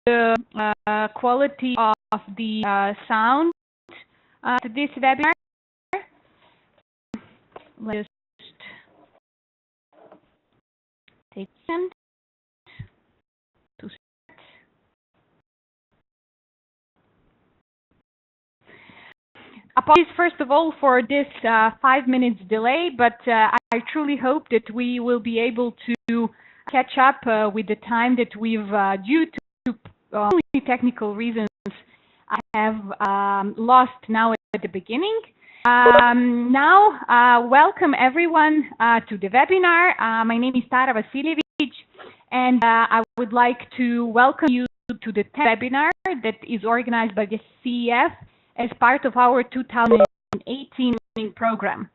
the quality of the sound to this webinar. Let's just take a second to start. Apologies, first of all, for this 5 minutes delay, but I truly hope that we will be able to catch up with the time that we've, due to only technical reasons, I have lost now at the beginning. Welcome everyone to the webinar. My name is Tara Vasiljevic, and I would like to welcome you to the webinar that is organized by the CEF as part of our 2018 program.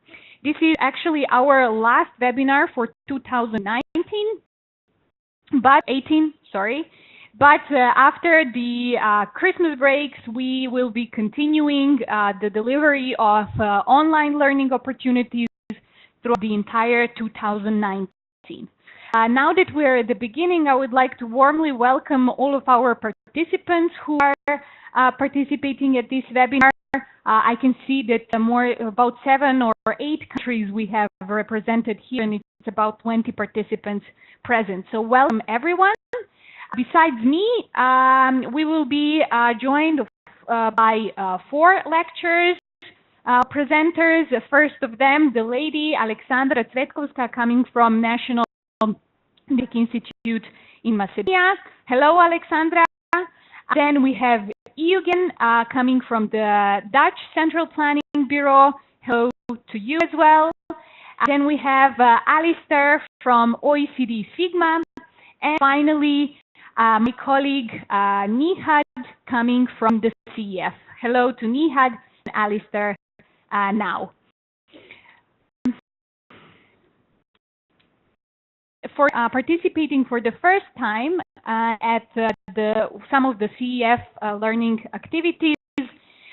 This is actually our last webinar for 2019, but after the Christmas breaks, we will be continuing the delivery of online learning opportunities throughout the entire 2019. Now that we're at the beginning, I would like to warmly welcome all of our participants who are participating at this webinar. I can see that about 7 or 8 countries we have represented here, and it's about 20 participants present. So welcome everyone. Besides me, we will be joined by 4 lecturers, presenters. First of them, the lady Aleksandra Cvetkovska, coming from National Institute in Macedonia. Hello, Aleksandra. Then we have Eugen coming from the Dutch Central Planning Bureau. Hello to you as well. Then we have Alistair from OECD Sigma. And finally, my colleague Nihad coming from the CEF. Hello to Nihad and Alistair now. For participating for the first time at some of the CEF learning activities,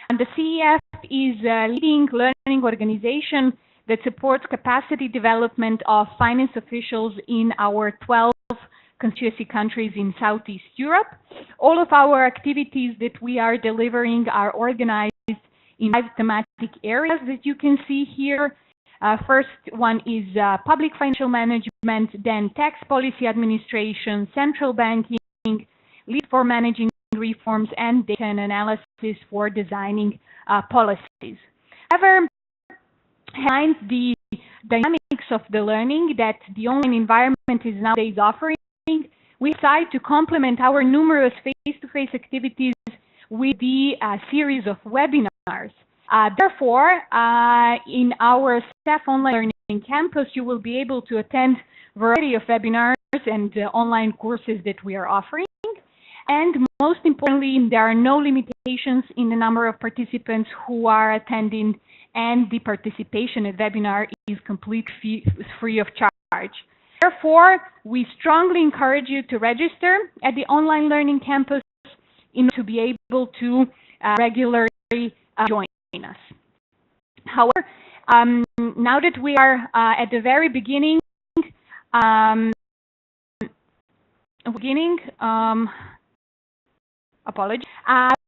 and the CEF is a leading learning organization that supports capacity development of finance officials in our 12 constituency countries in Southeast Europe. All of our activities that we are delivering are organized in 5 thematic areas that you can see here. First one is public financial management, then tax policy administration, central banking, lead for managing reforms, and data and analysis for designing policies. However, behind the dynamics of the learning that the online environment is nowadays offering, we decide to complement our numerous face-to-face activities with the series of webinars. Therefore, in our CEF Online Learning Campus, you will be able to attend a variety of webinars and online courses that we are offering. And most importantly, there are no limitations in the number of participants who are attending, and the participation at webinar is completely free of charge. Therefore, we strongly encourage you to register at the Online Learning Campus in order to be able to regularly join us. However, now that we are at the very beginning, I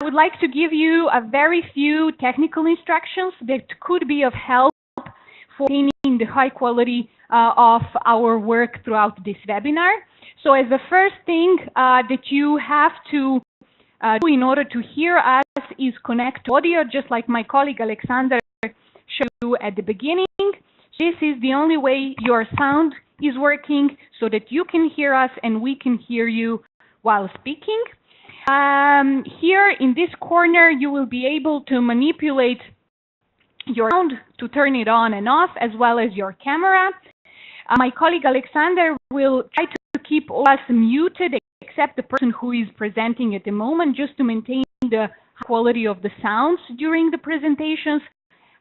would like to give you a very few technical instructions that could be of help for maintaining the high quality of our work throughout this webinar. So as the first thing that you have to do in order to hear us is connect to audio, just like my colleague Alexander showed you at the beginning. This is the only way your sound is working, so that you can hear us and we can hear you while speaking. Here in this corner, you will be able to manipulate your sound to turn it on and off, as well as your camera. My colleague Alexander will try to keep all us muted except the person who is presenting at the moment, just to maintain the quality of the sounds during the presentations.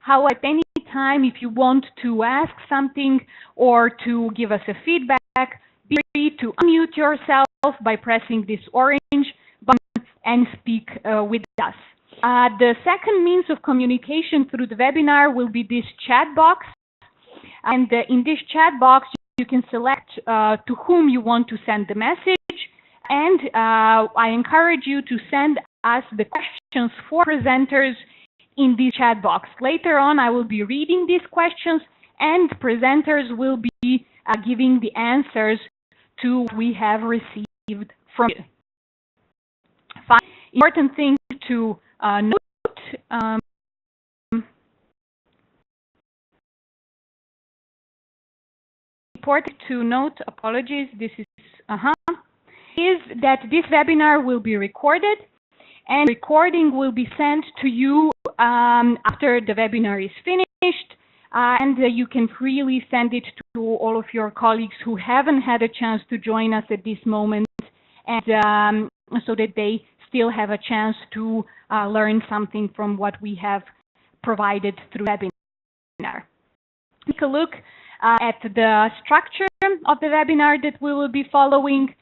However, at any time, if you want to ask something or to give us a feedback, be free to unmute yourself by pressing this orange button and speak with us. The second means of communication through the webinar will be this chat box. And in this chat box, you can select to whom you want to send the message, And I encourage you to send us the questions for presenters in the chat box. Later on, I will be reading these questions, and presenters will be giving the answers to what we have received from you. Important thing to note, apologies, this is, is that this webinar will be recorded, and recording will be sent to you after the webinar is finished, and you can freely send it to all of your colleagues who haven't had a chance to join us at this moment, and so that they still have a chance to learn something from what we have provided through the webinar. Take a look at the structure of the webinar that we will be following.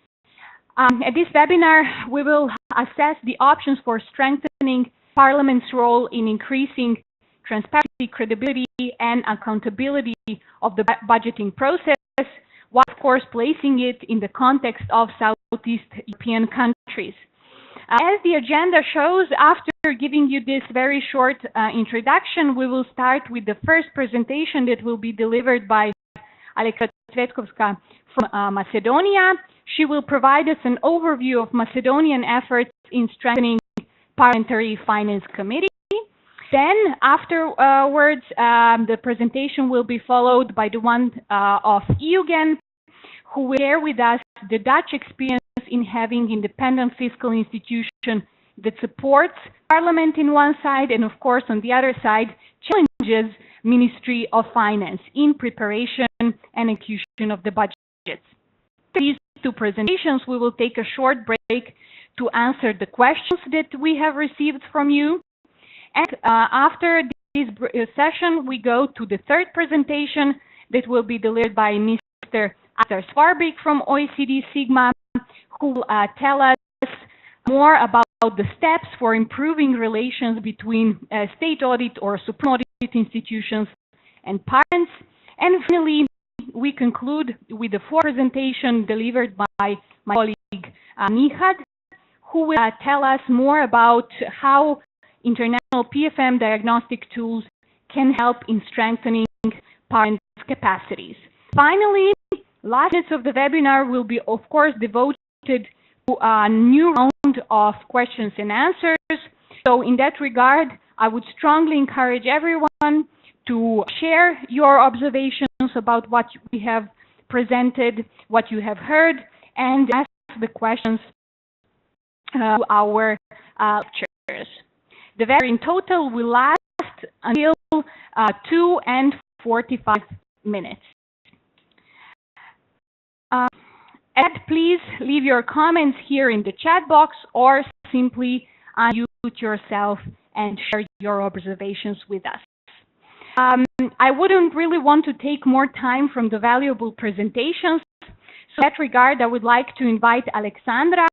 At this webinar, we will assess the options for strengthening Parliament's role in increasing transparency, credibility, and accountability of the budgeting process, while of course placing it in the context of Southeast European countries. As the agenda shows, after giving you this very short introduction, we will start with the first presentation that will be delivered by Aleksandra Cvetkovska from Macedonia. She will provide us an overview of Macedonian efforts in strengthening Parliamentary Finance Committee. Then, afterwards, the presentation will be followed by the one of Eugen, who will share with us the Dutch experience in having independent fiscal institution that supports Parliament in one side, and of course on the other side challenges Ministry of Finance in preparation and execution of the budgets. For these two presentations, we will take a short break to answer the questions that we have received from you. And after this session, we go to the third presentation that will be delivered by Mr. Arthur Svarbik from OECD Sigma, who will tell us more about the steps for improving relations between state audit or supreme audit institutions and parents. And finally, we conclude with the fourth presentation delivered by my colleague Nihad, who will tell us more about how international PFM diagnostic tools can help in strengthening parents' capacities. Finally, last minutes of the webinar will be, of course, devoted to a new round of questions and answers. So in that regard, I would strongly encourage everyone to share your observations about what we have presented, what you have heard, and ask the questions to our lecturers. The webinar in total will last until 2:45 minutes. And please leave your comments here in the chat box, or simply unmute yourself and share your observations with us. I wouldn't really want to take more time from the valuable presentations. So in that regard, I would like to invite Aleksandra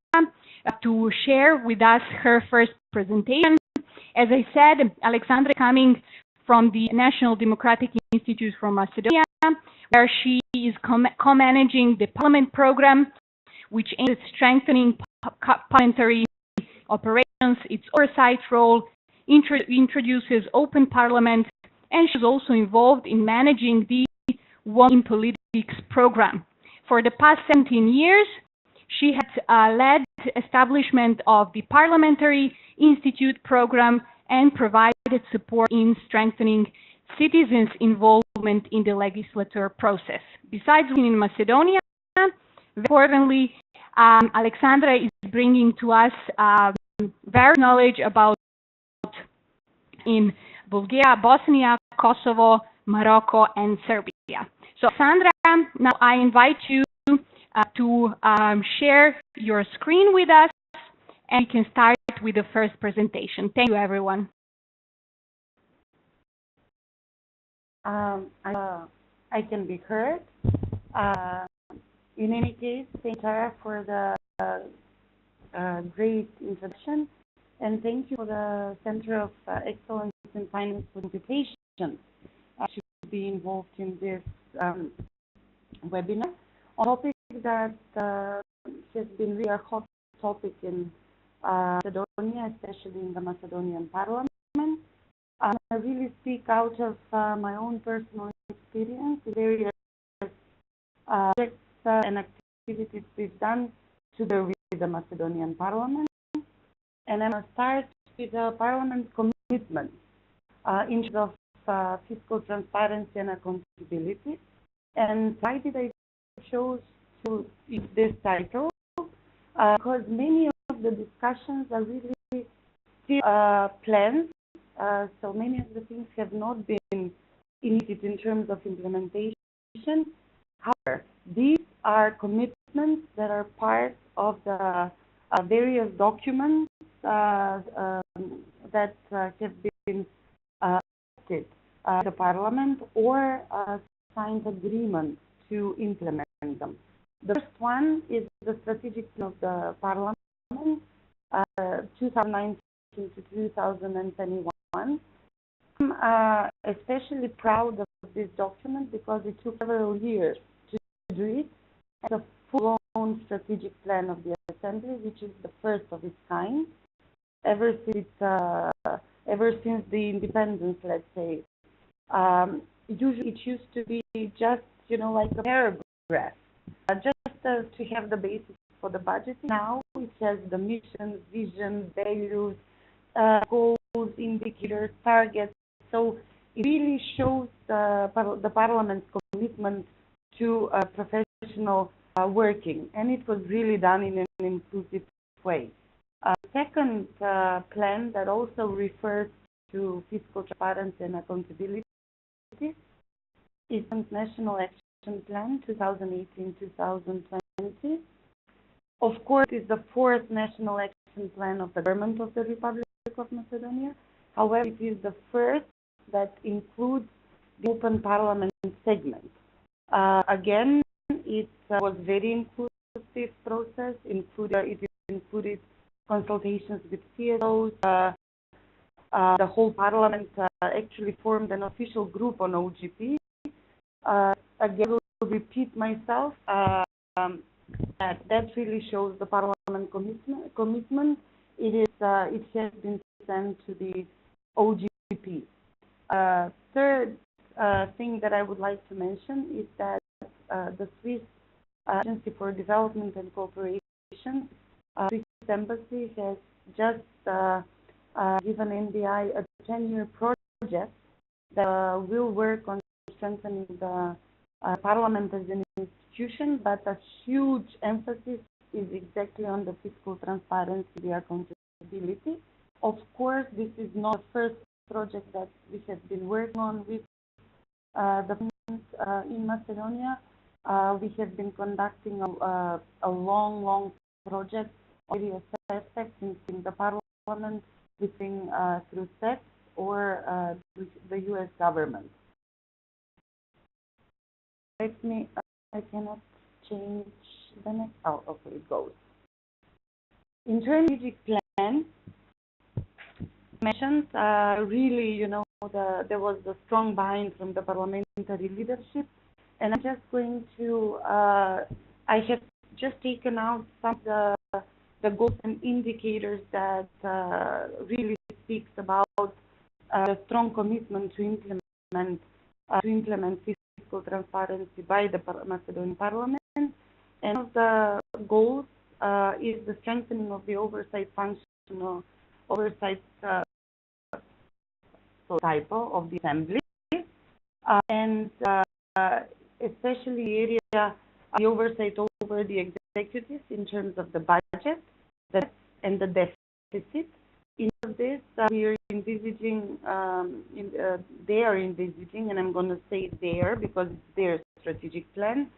to share with us her first presentation. As I said, Aleksandra is coming from the National Democratic Institute from Macedonia, where she is co-managing the Parliament program, which aims at strengthening parliamentary operations, its oversight role, introduces open parliament, and she's also involved in managing the Women in Politics program. For the past 17 years, she has led the establishment of the Parliamentary Institute program and provided support in strengthening citizens' involvement in the legislature process. Besides being in Macedonia, very importantly, Aleksandra is bringing to us various knowledge about in Bulgaria, Bosnia, Kosovo, Morocco, and Serbia. So, Aleksandra, now I invite you to share your screen with us, and you can start with the first presentation. Thank you, everyone. I can be heard. In any case, thank you, Tara, for the great introduction, and thank you for the Center of Excellence in Finance Computation to be involved in this webinar on a topic that has been really a hot topic in Macedonia, especially in the Macedonian parliament. I really speak out of my own personal experience, various projects and activities we've done together with the Macedonian parliament. And I'm going to start with the parliament commitment in terms of fiscal transparency and accountability. And why did I chose to use this title? Because many of the discussions are really still planned. So many of the things have not been initiated in terms of implementation. However, these are commitments that are part of the various documents that have been adopted by the Parliament or signed agreements to implement them. The first one is the strategic plan of the Parliament, 2019 to 2021. I'm especially proud of this document because it took several years to do it. It's a full-blown strategic plan of the Assembly, which is the first of its kind ever since the independence, let's say. Usually it used to be just, like a paragraph, just to have the basis for the budget. Now it has the mission, vision, values, goals, indicators, targets. So it really shows the Parliament's commitment to professional working, and it was really done in an inclusive way. Second plan that also refers to fiscal transparency and accountability is the National Action Plan 2018-2020. Of course, it is the fourth National Action Plan of the government of the Republic of Macedonia. However, it is the first that includes the open parliament segment. Again, it was very inclusive process. It included consultations with CSOs. The whole parliament actually formed an official group on OGP. Again, I will repeat myself. That really shows the parliament commitment. It has been sent to the OGP. Third thing that I would like to mention is that the Swiss Agency for Development and Cooperation, Swiss Embassy, has just given NBI a 10-year project that will work on strengthening the Parliament as an institution, but a huge emphasis is exactly on the fiscal transparency, the accountability. Of course, this is not the first project that we have been working on with the in Macedonia. We have been conducting a long project on various aspects in the Parliament, within through SEX or the U.S. government. I cannot change the next. Oh, okay, it goes. In terms of strategic plan, mentioned really, there was the strong buy-in from the parliamentary leadership, and I'm just going to. I have just taken out some of the goals and indicators that really speaks about the strong commitment to implement fiscal transparency by the Macedonian Parliament. And one of the goals is the strengthening of the oversight function, oversight typo of the Assembly, and especially the area of the oversight over the executives in terms of the budget and the deficit. In this, we are envisaging, they are envisaging, and I'm going to say there because it's their strategic plan,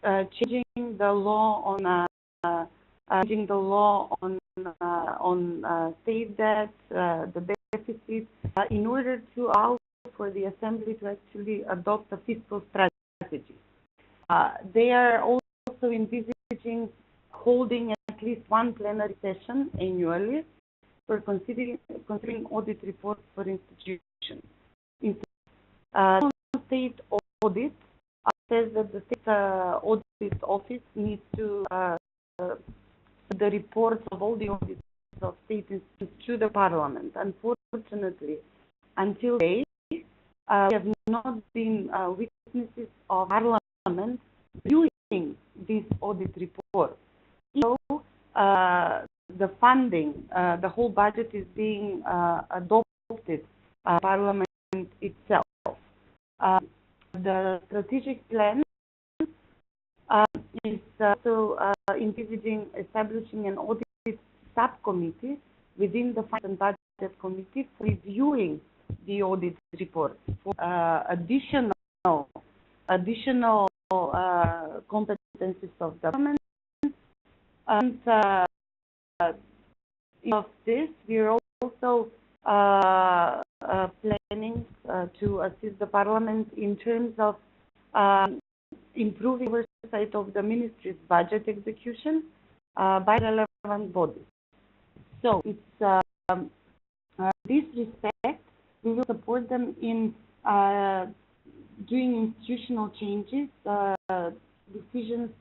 changing the law on state debt, the deficit, in order to allow for the Assembly to actually adopt a fiscal strategy. They are also envisaging holding at least one plenary session annually for considering audit reports for institutions. State audits says that the state audit office needs to the reports of all the audits of state institutions to the parliament. Unfortunately, until today, we have not been witnesses of parliament reviewing this audit report. So the funding, the whole budget is being adopted by parliament itself. The strategic plan is also envisaging establishing an audit subcommittee within the Finance and Budget Committee for reviewing the audit report for additional competencies of the government. And of this, we are also planning to assist the Parliament in terms of improving oversight of the Ministry's budget execution by relevant bodies. So, it's this respect, we will support them in doing institutional changes, decisions,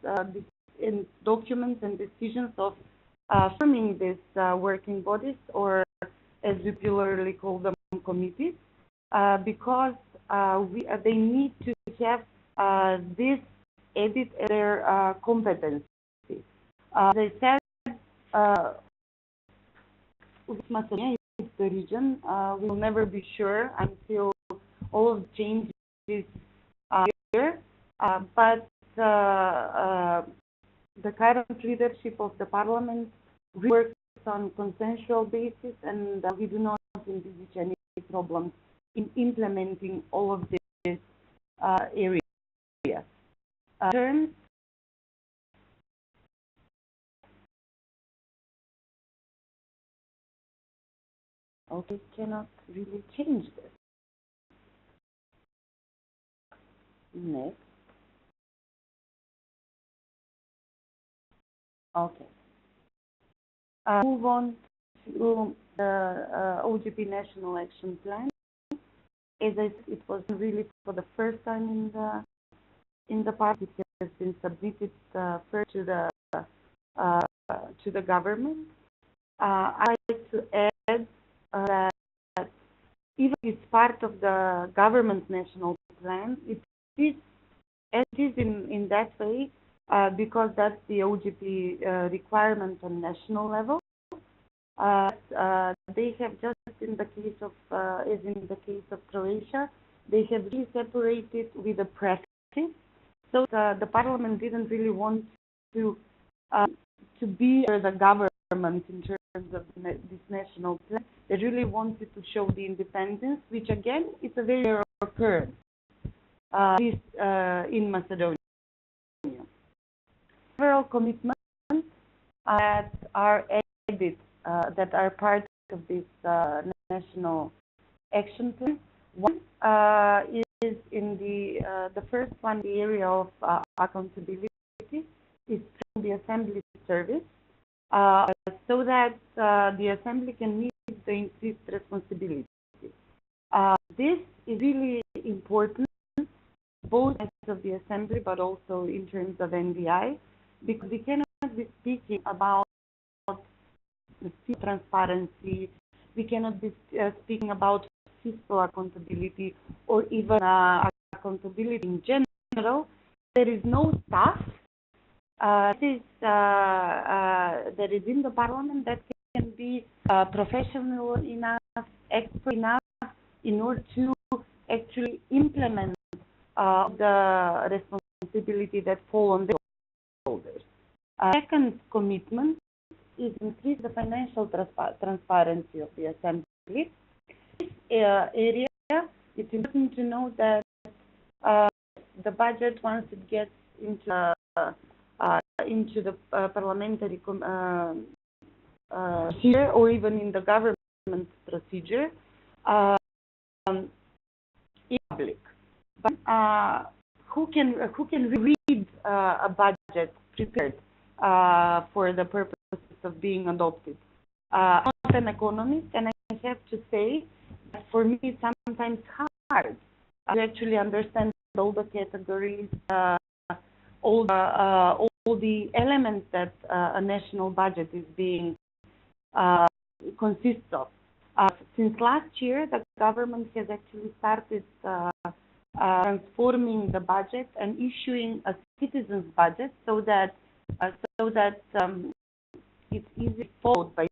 in documents and decisions of forming these working bodies, or as we popularly call them, committees, because they need to have this edit their competency. As I said, with Macedonia, it's the region. We will never be sure until all of the changes are here. But the current leadership of the parliament works on consensual basis, and we do not envisage any problems in implementing all of these areas. Terms. Okay, cannot really change this. Next. Okay. Move on to the OGP National Action Plan. As I said, it was really for the first time in the party. It has been submitted first to the government. I'd like to add that even if it's part of the government national plan, it is in that way because that's the OGP requirement on national level. They have just in the case of, as in the case of Croatia, they have really separated with the practice. So the parliament didn't really want to be the government in terms of this national plan. They really wanted to show the independence, which again is a very rare occurrence in Macedonia. Several commitments that are added, that are part of this national action plan. One is in the first one, the area of accountability, is through the assembly service, so that the assembly can meet the increased responsibility. This is really important, both as of the assembly, but also in terms of NDI, because we cannot be speaking about transparency, we cannot be speaking about fiscal accountability, or even accountability in general. There is no staff that is in the parliament that can be professional enough, expert enough in order to actually implement the responsibility that fall on their shoulders. Second commitment is increase the financial transparency of the assembly. This area, it's important to know that the budget, once it gets into the parliamentary procedure, or even in the government procedure, is public. But who can read a budget prepared for the purposes of being adopted? I'm not an economist, and I have to say that for me it's sometimes hard to actually understand all the categories, all the elements that a national budget is being consists of. Since last year, the government has actually started transforming the budget and issuing a citizens budget so that it's easily followed by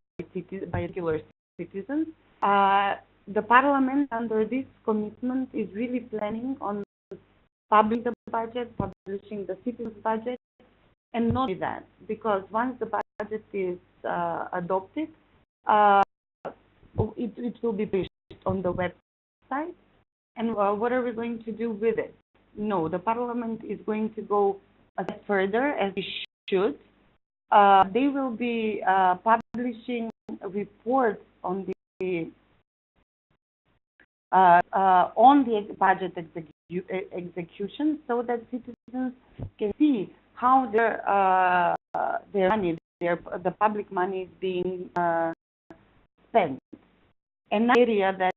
regular citizens. The parliament, under this commitment, is really planning on publishing the budget, publishing the citizens budget, and not only that, because once the budget is adopted, it will be published on the website. And what are we going to do with it? No, the parliament is going to go a step further, as it should. They will be publishing reports on the budget execution, so that citizens can see how their money, the public money, is being spent. Another area that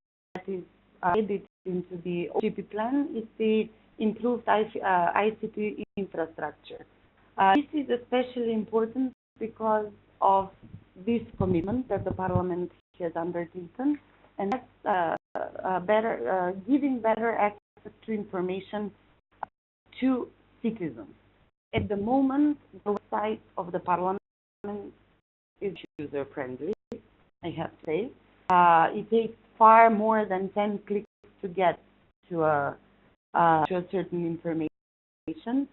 is added into the OGP plan is the improved ICT infrastructure. This is especially important because of this commitment that the Parliament has undertaken, and that's giving better access to information to citizens. At the moment, the website of the Parliament is user-friendly, I have to say. It takes far more than 10 clicks to get to a certain information.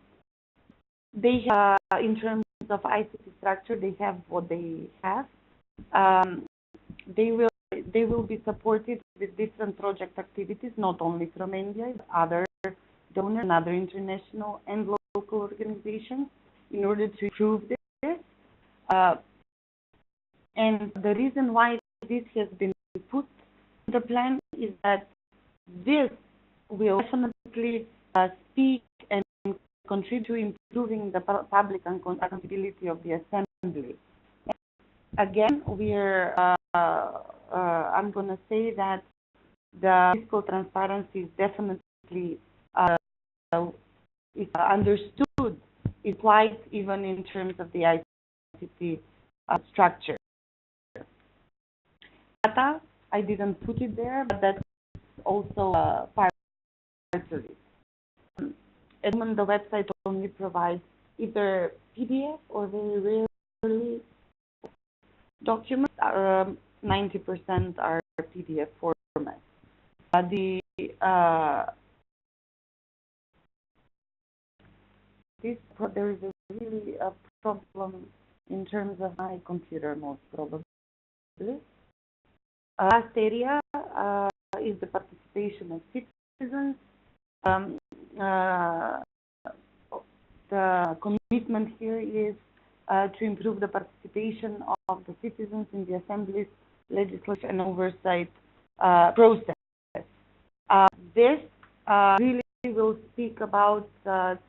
They have, in terms of ICT structure, they have what they have. They will be supported with different project activities, not only from India, but other donors and other international and local organizations, in order to improve this. And the reason why this has been put in the plan is that this will definitely speak and contribute to improving the public accountability of the Assembly. Again, I'm going to say that the fiscal transparency is definitely is understood, implied even in terms of the ICT structure. Data, I didn't put it there, but that's also part of it. At the moment, the website only provides either PDF or very rarely documents. 90% are PDF format. There is really a problem in terms of my computer, most probably. Last area is the participation of citizens. The commitment here is to improve the participation of the citizens in the Assembly's legislative and oversight process. This really will speak about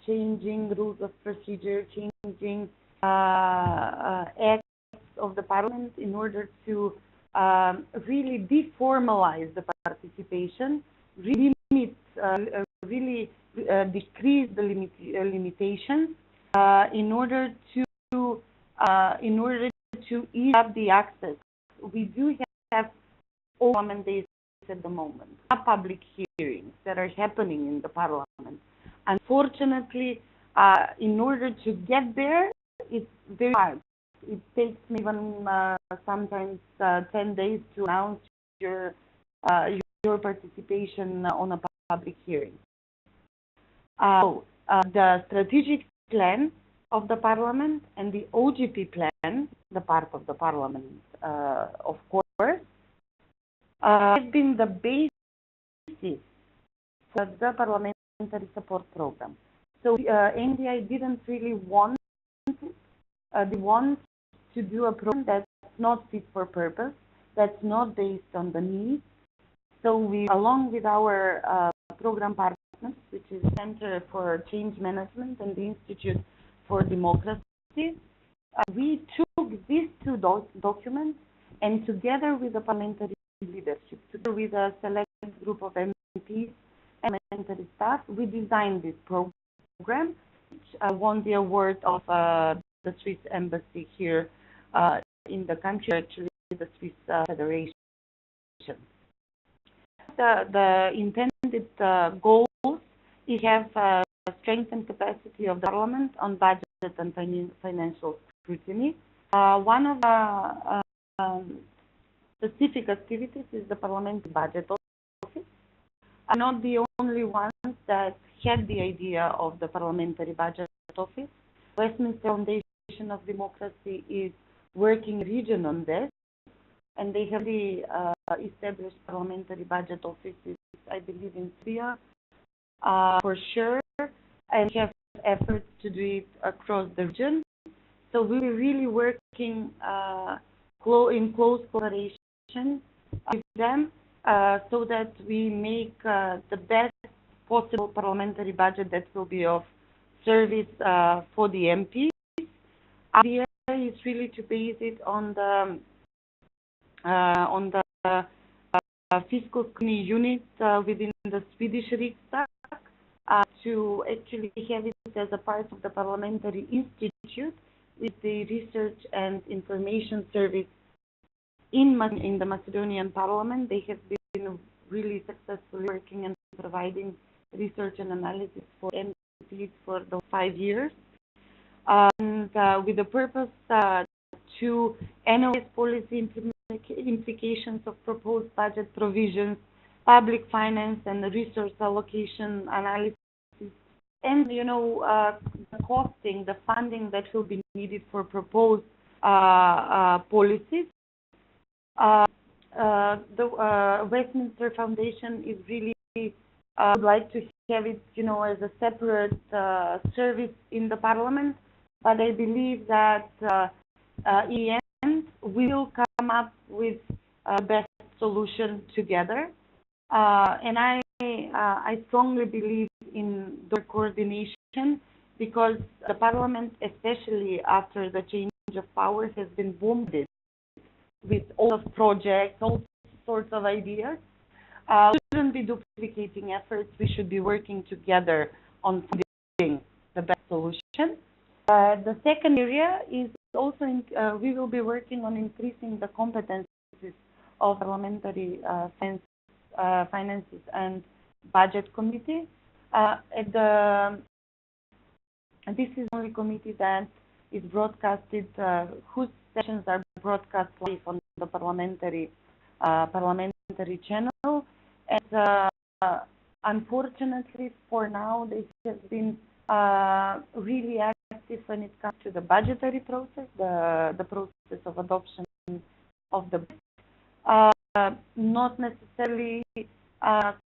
changing rules of procedure, changing acts of the Parliament in order to really deformalize the participation, really decrease the limitations in order to ease up the access. We do have all Parliament days at the moment, public hearings that are happening in the Parliament. Unfortunately, in order to get there, it's very hard. It takes me even sometimes 10 days to announce your participation on a public hearing. The strategic plan of the Parliament and the OGP plan, the part of the Parliament, of course, have been the basis for the parliamentary support program. So NDI didn't really want to do a program that's not fit for purpose, that's not based on the needs. So we, along with our program partners, which is Center for Change Management and the Institute for Democracy, we took these two documents, and together with the parliamentary leadership, together with a select group of MPs elementary staff. We designed this program, which won the award of the Swiss Embassy here in the country, actually the Swiss Federation. The intended goals is have strengthened capacity of the Parliament on budget and financial scrutiny. One of the specific activities is the Parliamentary Budget Office. I'm not the only ones that had the idea of the Parliamentary Budget Office. Westminster Foundation of Democracy is working region on this, and they have the established Parliamentary Budget Offices, I believe, in Serbia, for sure, and have efforts to do it across the region. So we're really working in close cooperation with them so that we make the best possible parliamentary budget that will be of service for the MPs. The idea is really to base it on the fiscal scrutiny unit within the Swedish Riksdag, to actually have it as a part of the Parliamentary Institute with the Research and Information Service in the Macedonian Parliament. They have been really successfully working and providing research and analysis for MPs for the 5 years, and with the purpose to analyze policy implications of proposed budget provisions, public finance and resource allocation analysis, and the costing, the funding that will be needed for proposed policies. The Westminster Foundation is really would like to have it, as a separate service in the Parliament, but I believe that in the end we will come up with a best solution together. And I strongly believe in the coordination, because the Parliament, especially after the change of power, has been bombarded with all of projects, all sorts of ideas. We shouldn't be duplicating efforts. We should be working together on finding the best solution. The second area is also we will be working on increasing the competencies of parliamentary finances and budget committee. This is the only committee that is broadcasted, whose sessions are broadcast live on the parliamentary channel. And unfortunately, for now, they have been really active when it comes to the budgetary process, the process of adoption of the budget. Not necessarily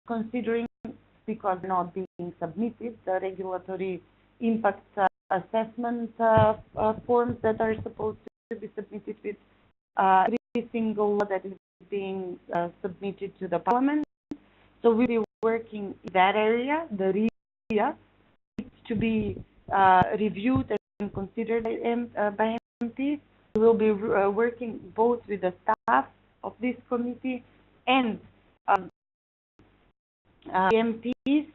considering, because not being submitted, the regulatory impact assessment forms that are supposed to be submitted with every single law that is being submitted to the Parliament. So we'll be working in that area. The RIA needs to be reviewed and considered by MPs. We will be working both with the staff of this committee and MPs.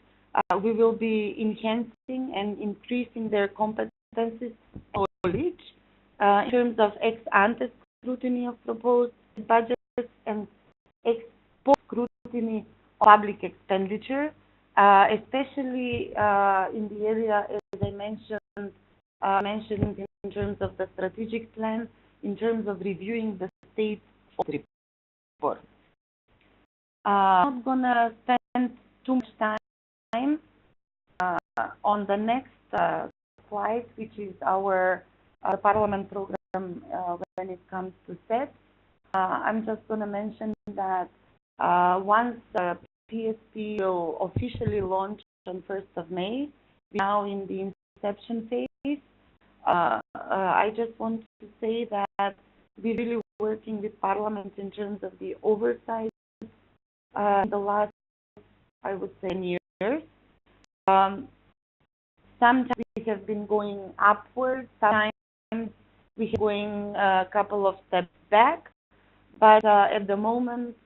We will be enhancing and increasing their competencies and knowledge in terms of ex-ante scrutiny of proposed budgets and ex-post scrutiny of public expenditure, especially in the area, as I mentioned in terms of the strategic plan, in terms of reviewing the state of the report. I'm not going to spend too much time on the next slide, which is our Parliament program when it comes to SET. I'm just going to mention that once the PSP will officially launch on 1st of May, we're now in the inception phase. I just want to say that we're really working with Parliament in terms of the oversight in the last, I would say, 10 years. Sometimes we have been going upwards, sometimes we are going a couple of steps back, but at the moment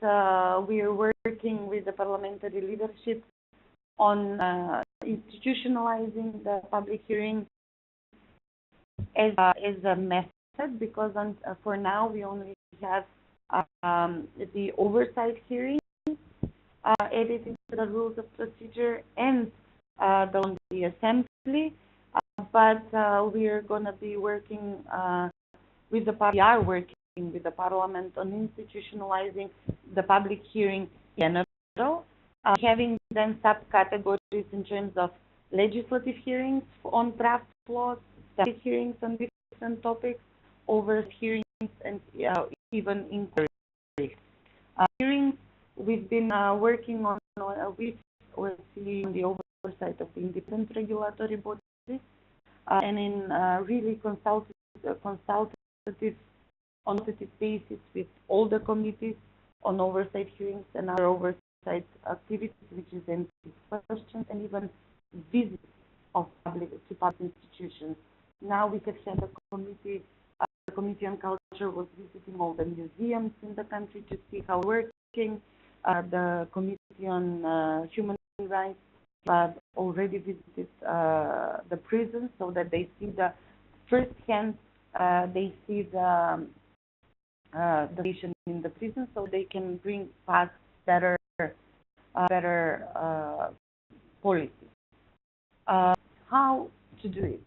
we are working with the parliamentary leadership on institutionalizing the public hearing as a method, because for now we only have the oversight hearing added into the rules of procedure and the assembly. But we are going to be working with the we are working with the Parliament on institutionalizing the public hearing in general, having then subcategories in terms of legislative hearings on draft laws, public hearings on different topics, over hearings, and even inquiries. Hearings, we've been working on with the oversight of the independent regulatory bodies, and in really consultative basis with all the committees on oversight hearings and other oversight activities, which is then questions and even visits of public institutions. Now we have had a committee. The Committee on Culture was visiting all the museums in the country to see how we're working. The Committee on Human Rights already visited the prisons, so that they see the first-hand, they see the situation in the prison, so they can bring back better policies. How to do it?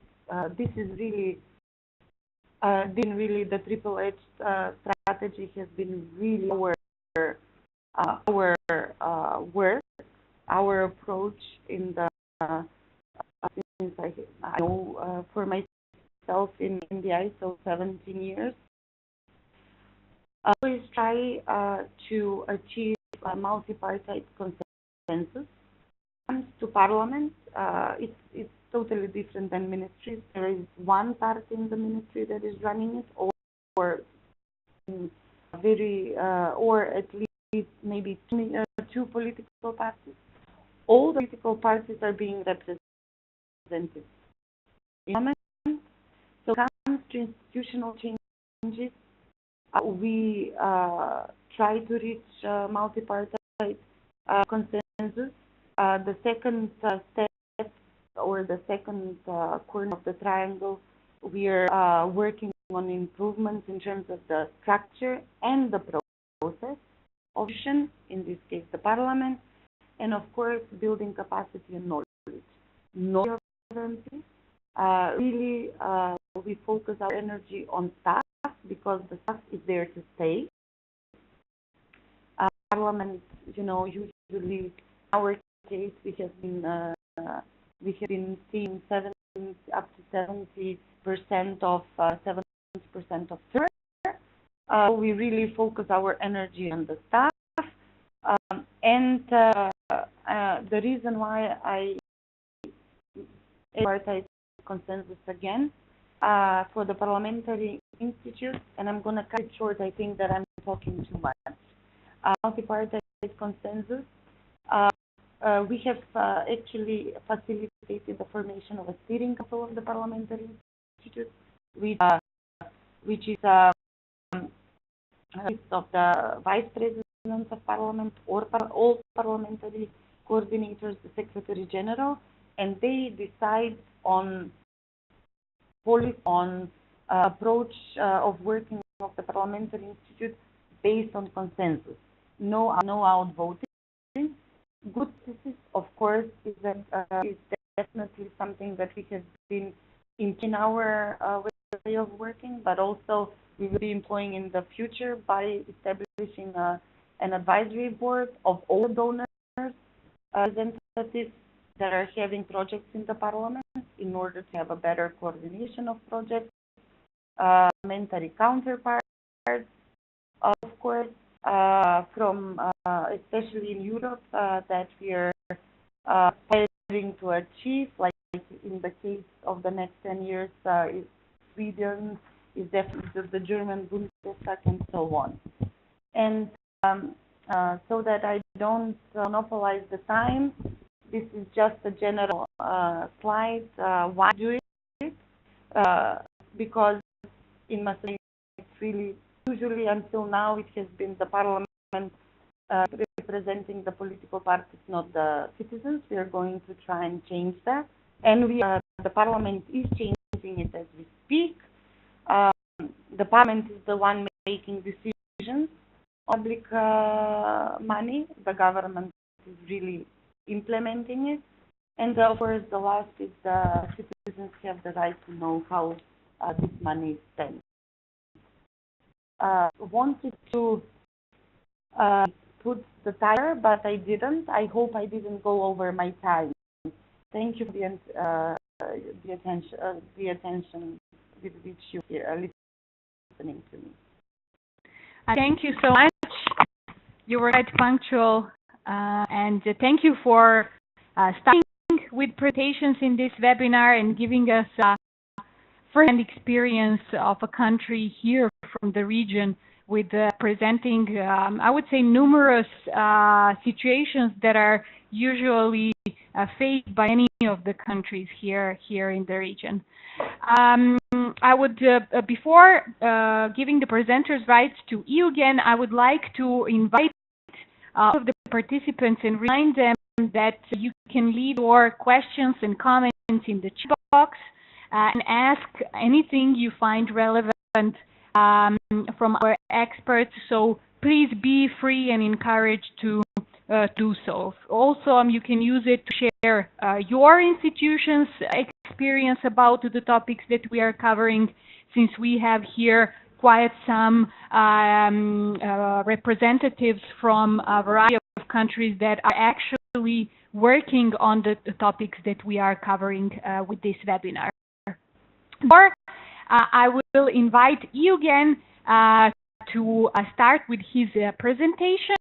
This is really the triple-edged strategy has been really our work, our approach in the since I know for myself in the ISO 17 years. Always try to achieve a multi-party consensus. When it comes to Parliament, it's totally different than ministries. There is one party in the ministry that is running it, or at least maybe two political parties. All the political parties are being represented in Parliament. So when it comes to institutional changes, we try to reach multi-party consensus. The second step, or the second corner of the triangle, we are working on improvements in terms of the structure and the process of in this case the Parliament, and of course building capacity and knowledge. Knowledge really we focus our energy on staff, because the staff is there to stay. Parliament, usually in our case we have been seeing up to 70% of turnover. We really focus our energy on the staff, and the reason why I prioritize consensus again for the Parliamentary Institute, and I'm going to cut it short. I think that I'm talking too much. Multi-party consensus. We have actually facilitated the formation of a steering council of the Parliamentary Institute, which is list of the vice presidents of Parliament, or all parliamentary coordinators, the Secretary General, and they decide on policy, on approach of working of the Parliamentary Institute based on consensus. No outvoting. Good practices, of course, is definitely something that we have been in our way of working, but also we will be employing in the future by establishing an advisory board of all donors, representatives that are having projects in the Parliament, in order to have a better coordination of projects, parliamentary counterparts, of course, from especially in Europe, that we are aspiring to achieve, like in the case of the next 10 years, is Sweden, is definitely the German Bundestag, and so on. And so that I don't monopolize the time, this is just a general slide. Why do it? Because in Macedonia, it's really, usually until now, it has been the Parliament representing the political parties, not the citizens. We are going to try and change that. And the parliament is changing it as we speak. The parliament is the one making decisions on public money. The government is really implementing it. And of course, the last is the citizens have the right to know how this money is spent. Wanted to put the timer, but I didn't. I hope I didn't go over my time. Thank you for the attention with which you are listening to me. Thank you so much. You were quite punctual, and thank you for starting with presentations in this webinar and giving us first-hand experience of a country here from the region with presenting, I would say, numerous situations that are usually faced by any of the countries here in the region. I would, before giving the presenters rights to Eugen, I would like to invite all of the participants and remind them that you can leave your questions and comments in the chat box and ask anything you find relevant from our experts. So please be free and encouraged to do so. Also, you can use it to share your institution's experience about the topics that we are covering, since we have here quite some representatives from a variety of countries that are actually working on the topics that we are covering with this webinar. Or I will invite Eugen to start with his presentation.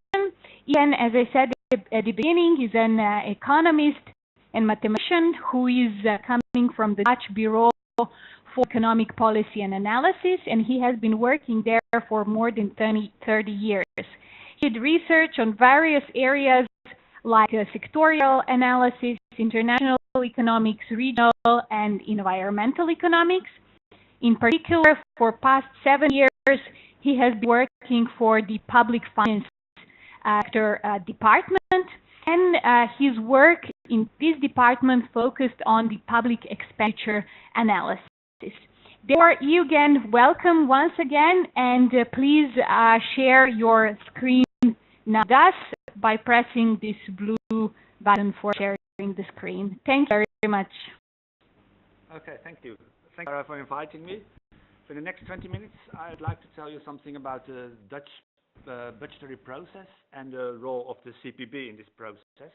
Eugen, as I said at the beginning, is an economist and mathematician who is coming from the Dutch Bureau for Economic Policy and Analysis, and he has been working there for more than 30 years. He did research on various areas like sectorial analysis, international economics, regional and environmental economics. In particular, for past 7 years, he has been working for the Public Finance Sector Department, and his work in this department focused on the public expenditure analysis. Therefore, Eugen, welcome once again, and please share your screen now with us by pressing this blue button for sharing the screen. Thank you very much. Okay, thank you. Thank you for inviting me. For the next 20 minutes, I'd like to tell you something about the Dutch budgetary process and the role of the CPB in this process.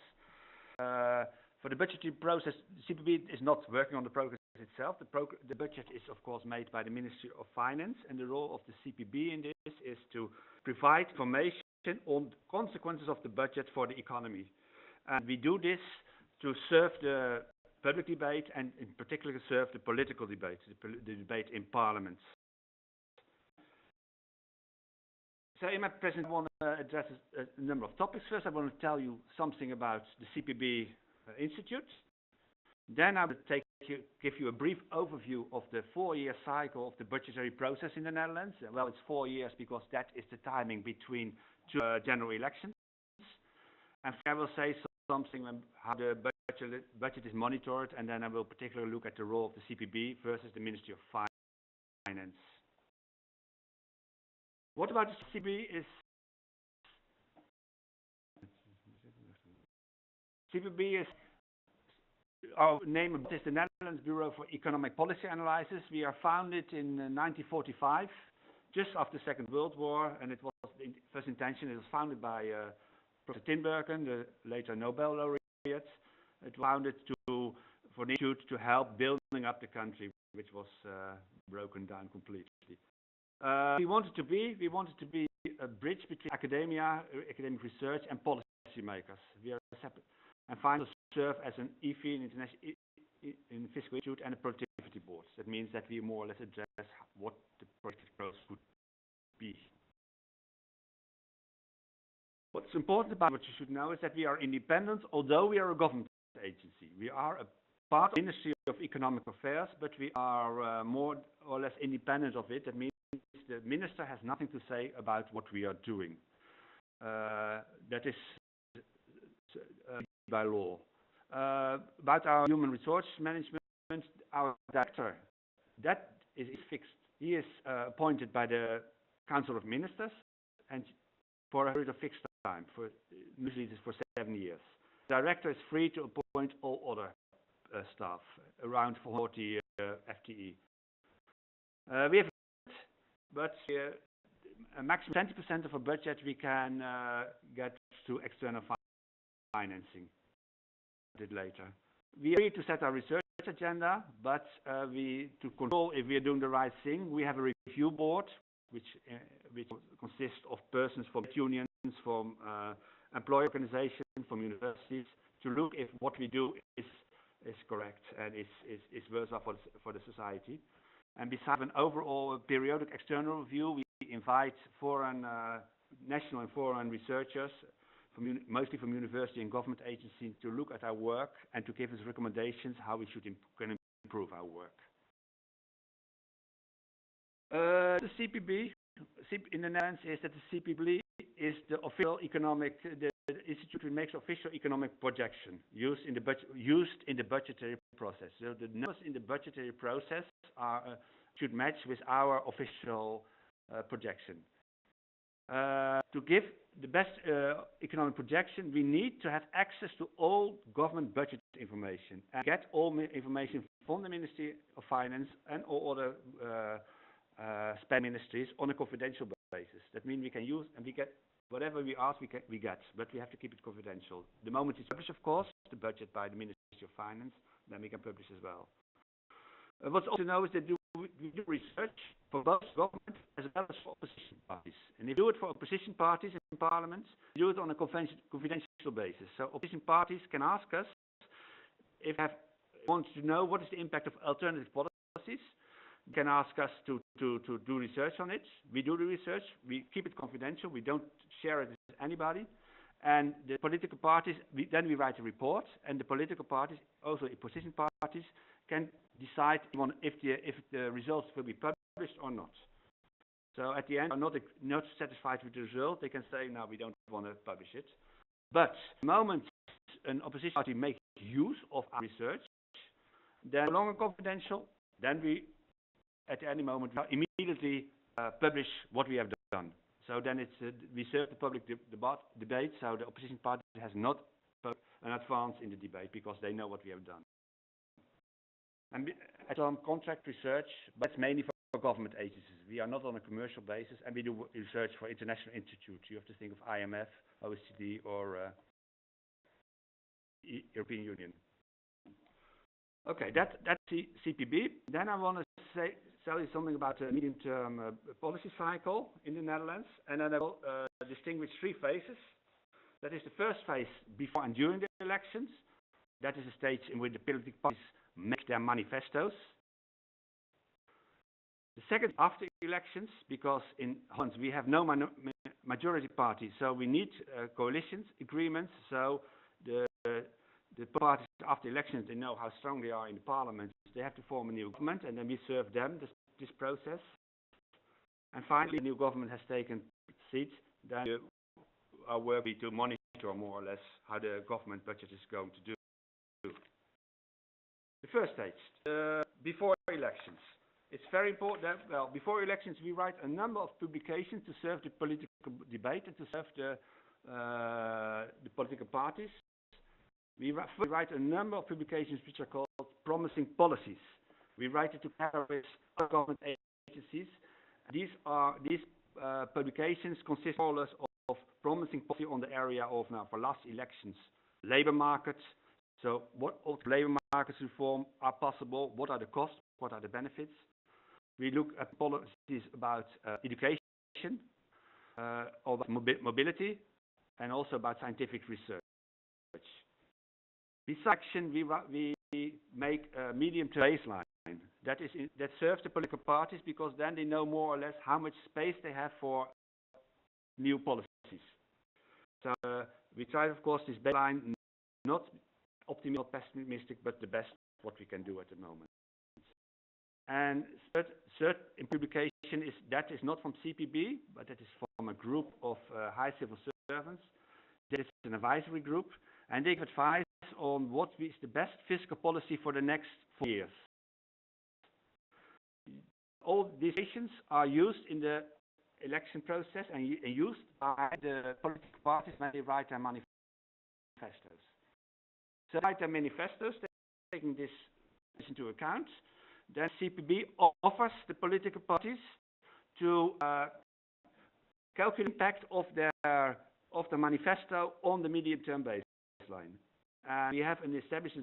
For the budgetary process, the CPB is not working on the process itself. The budget is, of course, made by the Ministry of Finance, and the role of the CPB in this is to provide information on the consequences of the budget for the economy. And we do this to serve the public debate and in particular serve the political debate, the debate in parliaments. So in my presentation, I want to address a number of topics. First, I want to tell you something about the CPB Institute. Then I will give you a brief overview of the 4-year cycle of the budgetary process in the Netherlands. Well, it's 4 years because that is the timing between two general elections. And I will say something about how the budget is monitored, and then I will particularly look at the role of the CPB versus the Ministry of Finance. What about the CPB is... CPB is... Our name is the Netherlands Bureau for Economic Policy Analysis. We are founded in 1945, just after the Second World War, and it was the first intention. It was founded by Professor Tinbergen, the later Nobel laureate. It was founded for the institute to help building up the country, which was broken down completely. We wanted to be a bridge between academia, academic research, and policymakers. We are separate, and finally serve as an IFI, an International Fiscal Institute, and a productivity board. That means that we more or less address what the productivity growth would be. What's important about what you should know is that we are independent, although we are a government agency. We are a part of the Ministry of Economic Affairs, but we are more or less independent of it. That means the minister has nothing to say about what we are doing. That is by law. About our human resource management, our director, that is fixed. He is appointed by the Council of Ministers and for a period of fixed time, usually it is for 7 years. The director is free to appoint all other staff, around 40 FTE. We have, but a maximum 20% of our budget we can get through external financing. Later, we are free to set our research agenda, but to control if we are doing the right thing, we have a review board, which consists of persons from unions, from employer organizations, from universities, to look if what we do is correct and is worthwhile for the society. And besides an overall periodic external review, we invite foreign, national and foreign researchers, mostly from university and government agencies, to look at our work and to give us recommendations how we can improve our work. The CPB in the Netherlands is that the CPB is the official economic, the institute that makes official economic projection used in the budgetary process. So the numbers in the budgetary process should match with our official projection. To give the best economic projection, we need to have access to all government budget information and get all information from the Ministry of Finance and all other spend ministries on a confidential basis. That means we can use and we get whatever we ask, we get, but we have to keep it confidential. The moment it's published, of course, the budget by the Ministry of Finance, then we can publish as well. What's also to know is that we do research for both government as well as for opposition parties. And if we do it for opposition parties in parliament, we do it on a confidential basis. So opposition parties can ask us if they want to know what is the impact of alternative policies. They can ask us to do research on it. We do the research. We keep it confidential. We don't share it with anybody. And the political parties, then we write a report, and the political parties, also opposition parties, can decide if the results will be published or not. So at the end, are not satisfied with the result, they can say, no, we don't want to publish it. But the moment an opposition party makes use of our research, then no longer confidential, then we, at any moment, immediately publish what we have done. So then it's we serve the public debate, so the opposition party has not put an advance in the debate because they know what we have done. And some contract research, but it's mainly for government agencies. We are not on a commercial basis, and we do research for international institutes. You have to think of IMF, OECD, or European Union. Okay, that's the CPB. Then I want to tell you something about the medium-term policy cycle in the Netherlands, and then I will distinguish 3 phases. That is the first phase before and during the elections. That is a stage in which the political parties make their manifestos. The second, after elections, because in Holland we have no majority party, so we need coalitions, agreements. So the parties after elections, they know how strong they are in the parliament. They have to form a new government, and then we serve them this process. And finally, the new government has taken seat. Then our work will be to monitor more or less how the government budget is going to do. The first stage, before elections. It's very important that, well, before elections we write a number of publications to serve the political debate and to serve the political parties. We write a number of publications which are called promising policies. We write it together with other government agencies. These publications consist more or less of promising policy on the area of, now for last elections, labor markets. So what labor markets reform are possible, what are the costs, what are the benefits. We look at policies about education, about mobility, and also about scientific research. Besides action, we make a medium-term baseline that serves the political parties, because then they know more or less how much space they have for new policies. So we try, of course, this baseline, not optimistic, not pessimistic, but the best what we can do at the moment. And third in publication is not from CPB, but that is from a group of high civil servants. That is an advisory group, and they give advice on what is the best fiscal policy for the next 4 years. All these decisions are used in the election process and used by the political parties when they write their manifestos. So they write their manifestos, taking this into account. Then CPB offers the political parties to calculate the impact of the manifesto on the medium-term baseline. And we have an established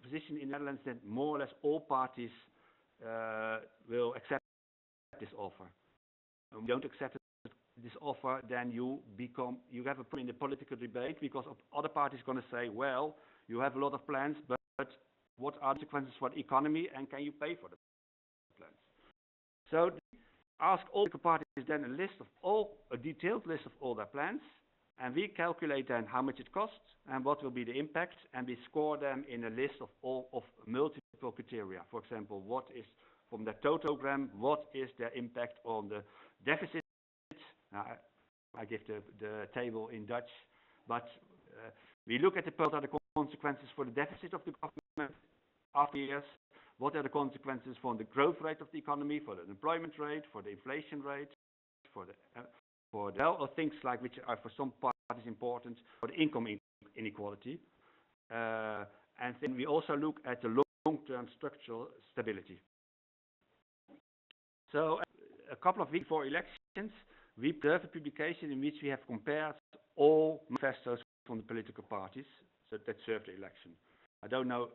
position in the Netherlands that more or less all parties will accept this offer. And we don't accept this offer, then you have a problem in the political debate, because other parties are going to say, well, you have a lot of plans, but what are the consequences for the economy, and can you pay for the plans? So ask all the parties then a detailed list of all their plans, and we calculate then how much it costs and what will be the impact, and we score them in a list of multiple criteria. For example, what is from the total program, what is the impact on the deficit? I give the table in Dutch, but we look at what are the consequences for the deficit of the government after years, what are the consequences for the growth rate of the economy, for the employment rate, for the inflation rate, for things like which are for some parties important, for the income inequality. And then we also look at the long-term structural stability. So a couple of weeks before elections, we preserved a publication in which we have compared all manifestos from the political parties that served the election. I don't know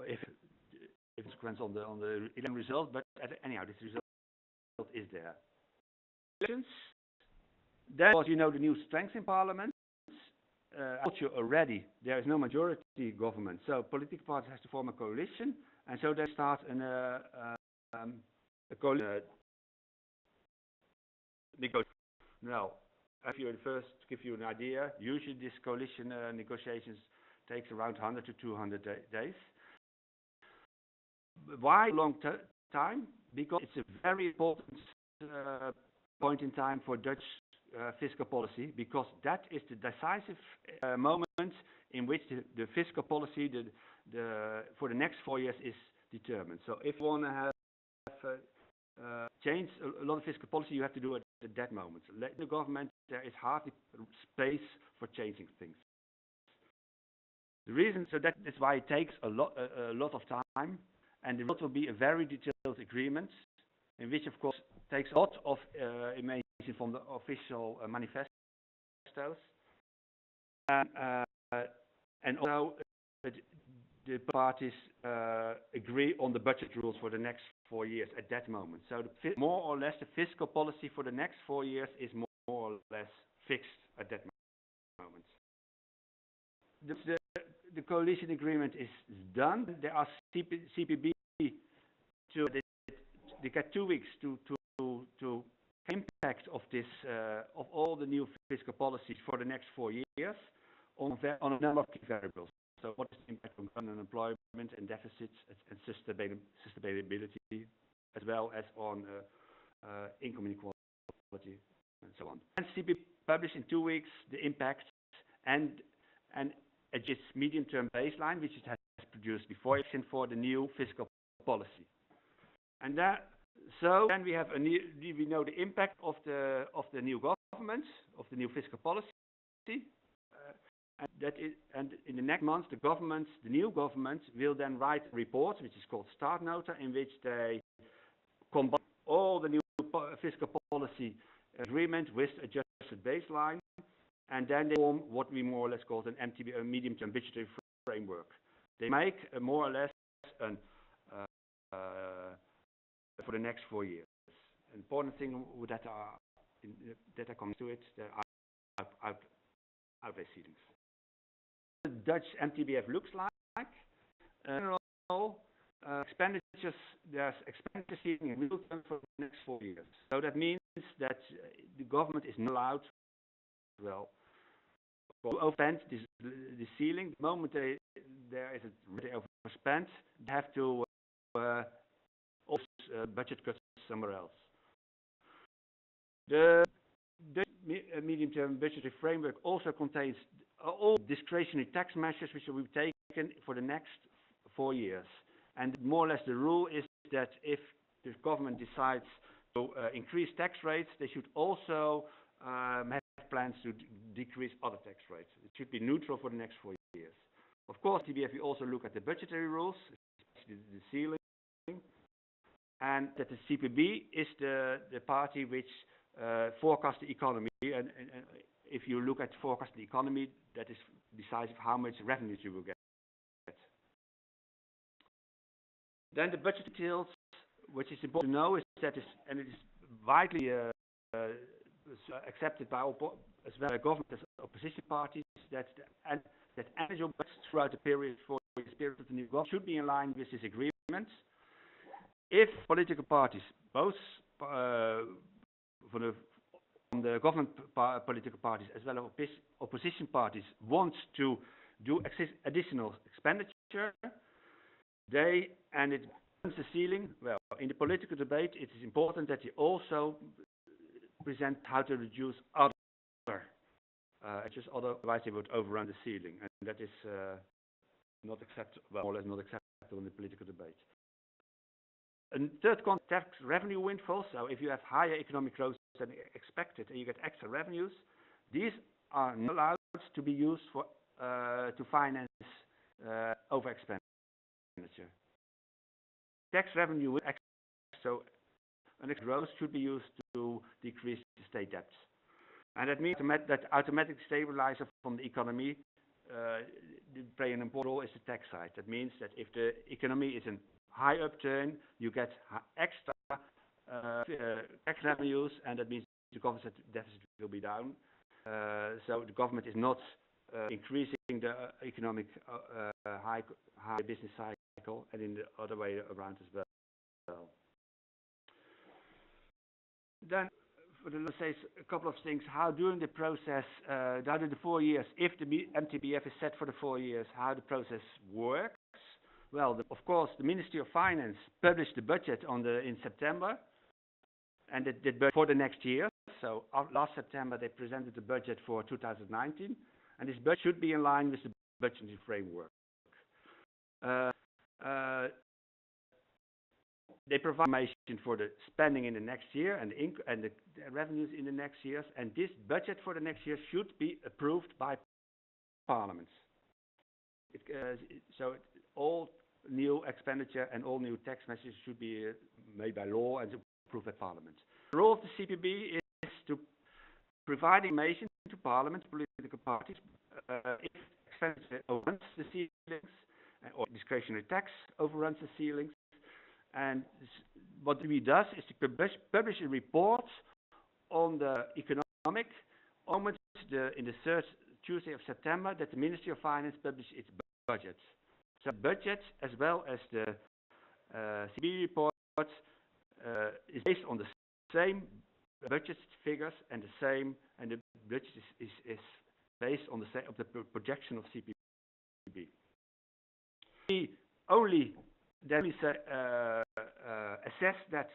if it depends on the election result, but anyhow, this result is there. Elections. Then, you know, the new strength in Parliament. I told you already, there is no majority government, so political parties have to form a coalition, and so they start a coalition. Now, if you first give you an idea, usually this coalition negotiations takes around 100 to 200 days. Why long time? Because it's a very important point in time for Dutch fiscal policy, because that is the decisive moment in which the fiscal policy for the next 4 years is determined. So if you want to have change a lot of fiscal policy, you have to do it at that moment. Let the government, there is hardly space for changing things. The reason, so that is why it takes a lot of time, and the result will be a very detailed agreement, in which, of course, takes a lot of information from the official manifestos, and also the parties agree on the budget rules for the next 4 years at that moment. So more or less the fiscal policy for the next 4 years is more or less fixed at that moment. The coalition agreement is done. There are CPB they get 2 weeks to impact of this of all the new fiscal policies for the next 4 years on a number of key variables. So what is the impact on unemployment and deficits and sustainability, as well as on income inequality and so on. And CPB published in 2 weeks the impact and its medium-term baseline, which it has produced before election for the new fiscal policy. And so then we have we know the impact of the new government, of the new fiscal policy. And in the next months, the new government will then write a report, which is called Startnota, in which they combine all the new fiscal policy agreement with adjusted baseline, and then they form what we more or less call an MTB, a medium-term budgetary framework. They make more or less for the next 4 years. An important thing that are coming to it, there are outbreidings. The Dutch MTBF looks like. Expenditures, there's expenditure ceiling in real terms for the next 4 years. So that means that the government is not allowed, well, to overspend the ceiling. The moment there is already overspent, they have to also budget cuts somewhere else. The medium-term budgetary framework also contains all discretionary tax measures which will be taken for the next 4 years. And more or less the rule is that if the government decides to increase tax rates, they should also have plans to decrease other tax rates. It should be neutral for the next 4 years. Of course, TBF, we also look at the budgetary rules, especially the ceiling, and that the CPB is the party which forecasts the economy. And if you look at forecast the economy, that is decisive how much revenues you will get. Then the budget details, which is important to know, is that and it is widely accepted by all, as well as government as opposition parties, that annual budgets throughout the period for the period of the new government should be in line with this agreement. If political parties, both from the government political parties as well as opposition parties, want to do additional expenditure, and it burns the ceiling. Well, in the political debate, it is important that they also present how to reduce other, otherwise they would overrun the ceiling, and that is not acceptable, well, more or less not acceptable in the political debate. A third concept, tax revenue windfalls. So if you have higher economic growth than expected and you get extra revenues, these are not allowed to be used for to finance over expenditure. Tax revenue, so an extra growth should be used to decrease the state debt. And that means that automatic stabilizer from the economy play an important role is the tax side. That means that if the economy is in high upturn, you get extra tax revenues, and that means the government deficit will be down. So the government is not increasing the economic high business cycle, and in the other way around as well. Then, let's say a couple of things. How during the process, during the 4 years, if the MTBF is set for the 4 years, how the process works. Well, of course, the Ministry of Finance published the budget in September, and it did for the next year. So last September they presented the budget for 2019, and this budget should be in line with the budgetary framework. They provide information for the spending in the next year and the revenues in the next years, and this budget for the next year should be approved by Parliament. So all new expenditure and all new tax measures should be made by law and approved by Parliament. The role of the CPB is to provide information to Parliament, political parties, if expenditure overruns the ceilings, or discretionary tax overruns the ceilings. And what we does is to publish a report on the economic moment in the third Tuesday of September that the Ministry of Finance published its budget. So budget as well as the CB report is based on the same budget figures and the budget is based on the projection of CPB. We only then assess that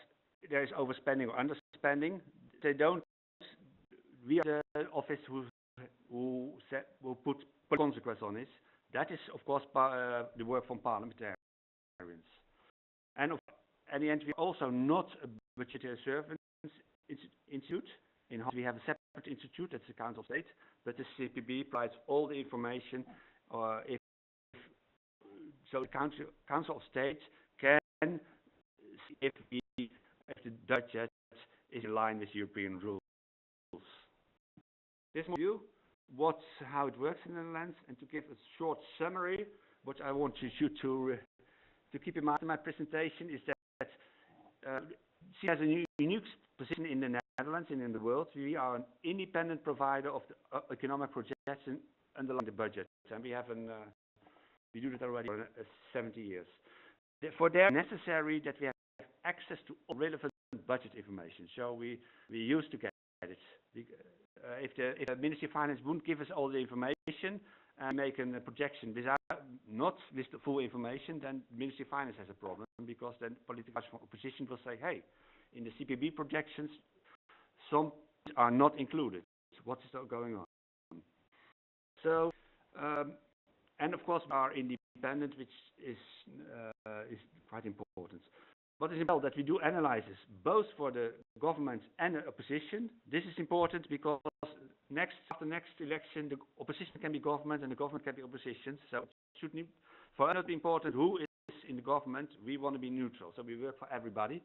there is overspending or underspending. They don't. We are the office who will put consequence on it. That is, of course, the work from parliamentarians. And at the end, we are also not a budgetary service institute. In Holland, we have a separate institute, that's the Council of State, but the CPB provides all the information. So the Council of State can see if the budget is in line with European rules. This is my view, how it works in the Netherlands, and to give a short summary, what I want you to keep in mind in my presentation is that she has a unique position in the Netherlands and in the world. We are an independent provider of the economic projection underlying the budget, and we have we do that already for 70 years. Therefore, it's necessary that we have access to all relevant budget information. So we used to get it. If the Ministry of Finance wouldn't give us all the information and make a projection not with the full information, then the Ministry of Finance has a problem, because then political opposition will say, hey, in the CPB projections, some are not included. what is going on. So, and of course, we are independent, which is quite important. What is important that we do analysis both for the government and the opposition. This is important because after next election, the opposition can be government and the government can be opposition. So it should need, for us, not be important who is in the government. We want to be neutral, so we work for everybody.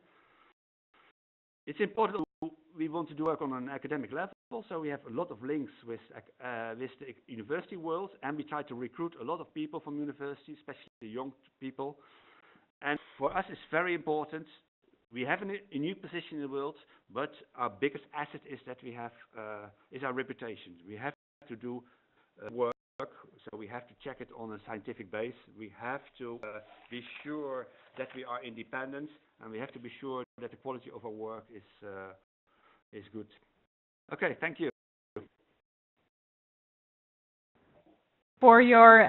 It's important we want to do work on an academic level, so we have a lot of links with the university world, and we try to recruit a lot of people from universities, especially young people. And for us, it's very important. We have a new position in the world, but our biggest asset is that we have is our reputation. We have to do work, so we have to check it on a scientific base. We have to be sure that we are independent, and we have to be sure that the quality of our work is good. Okay, thank you. For your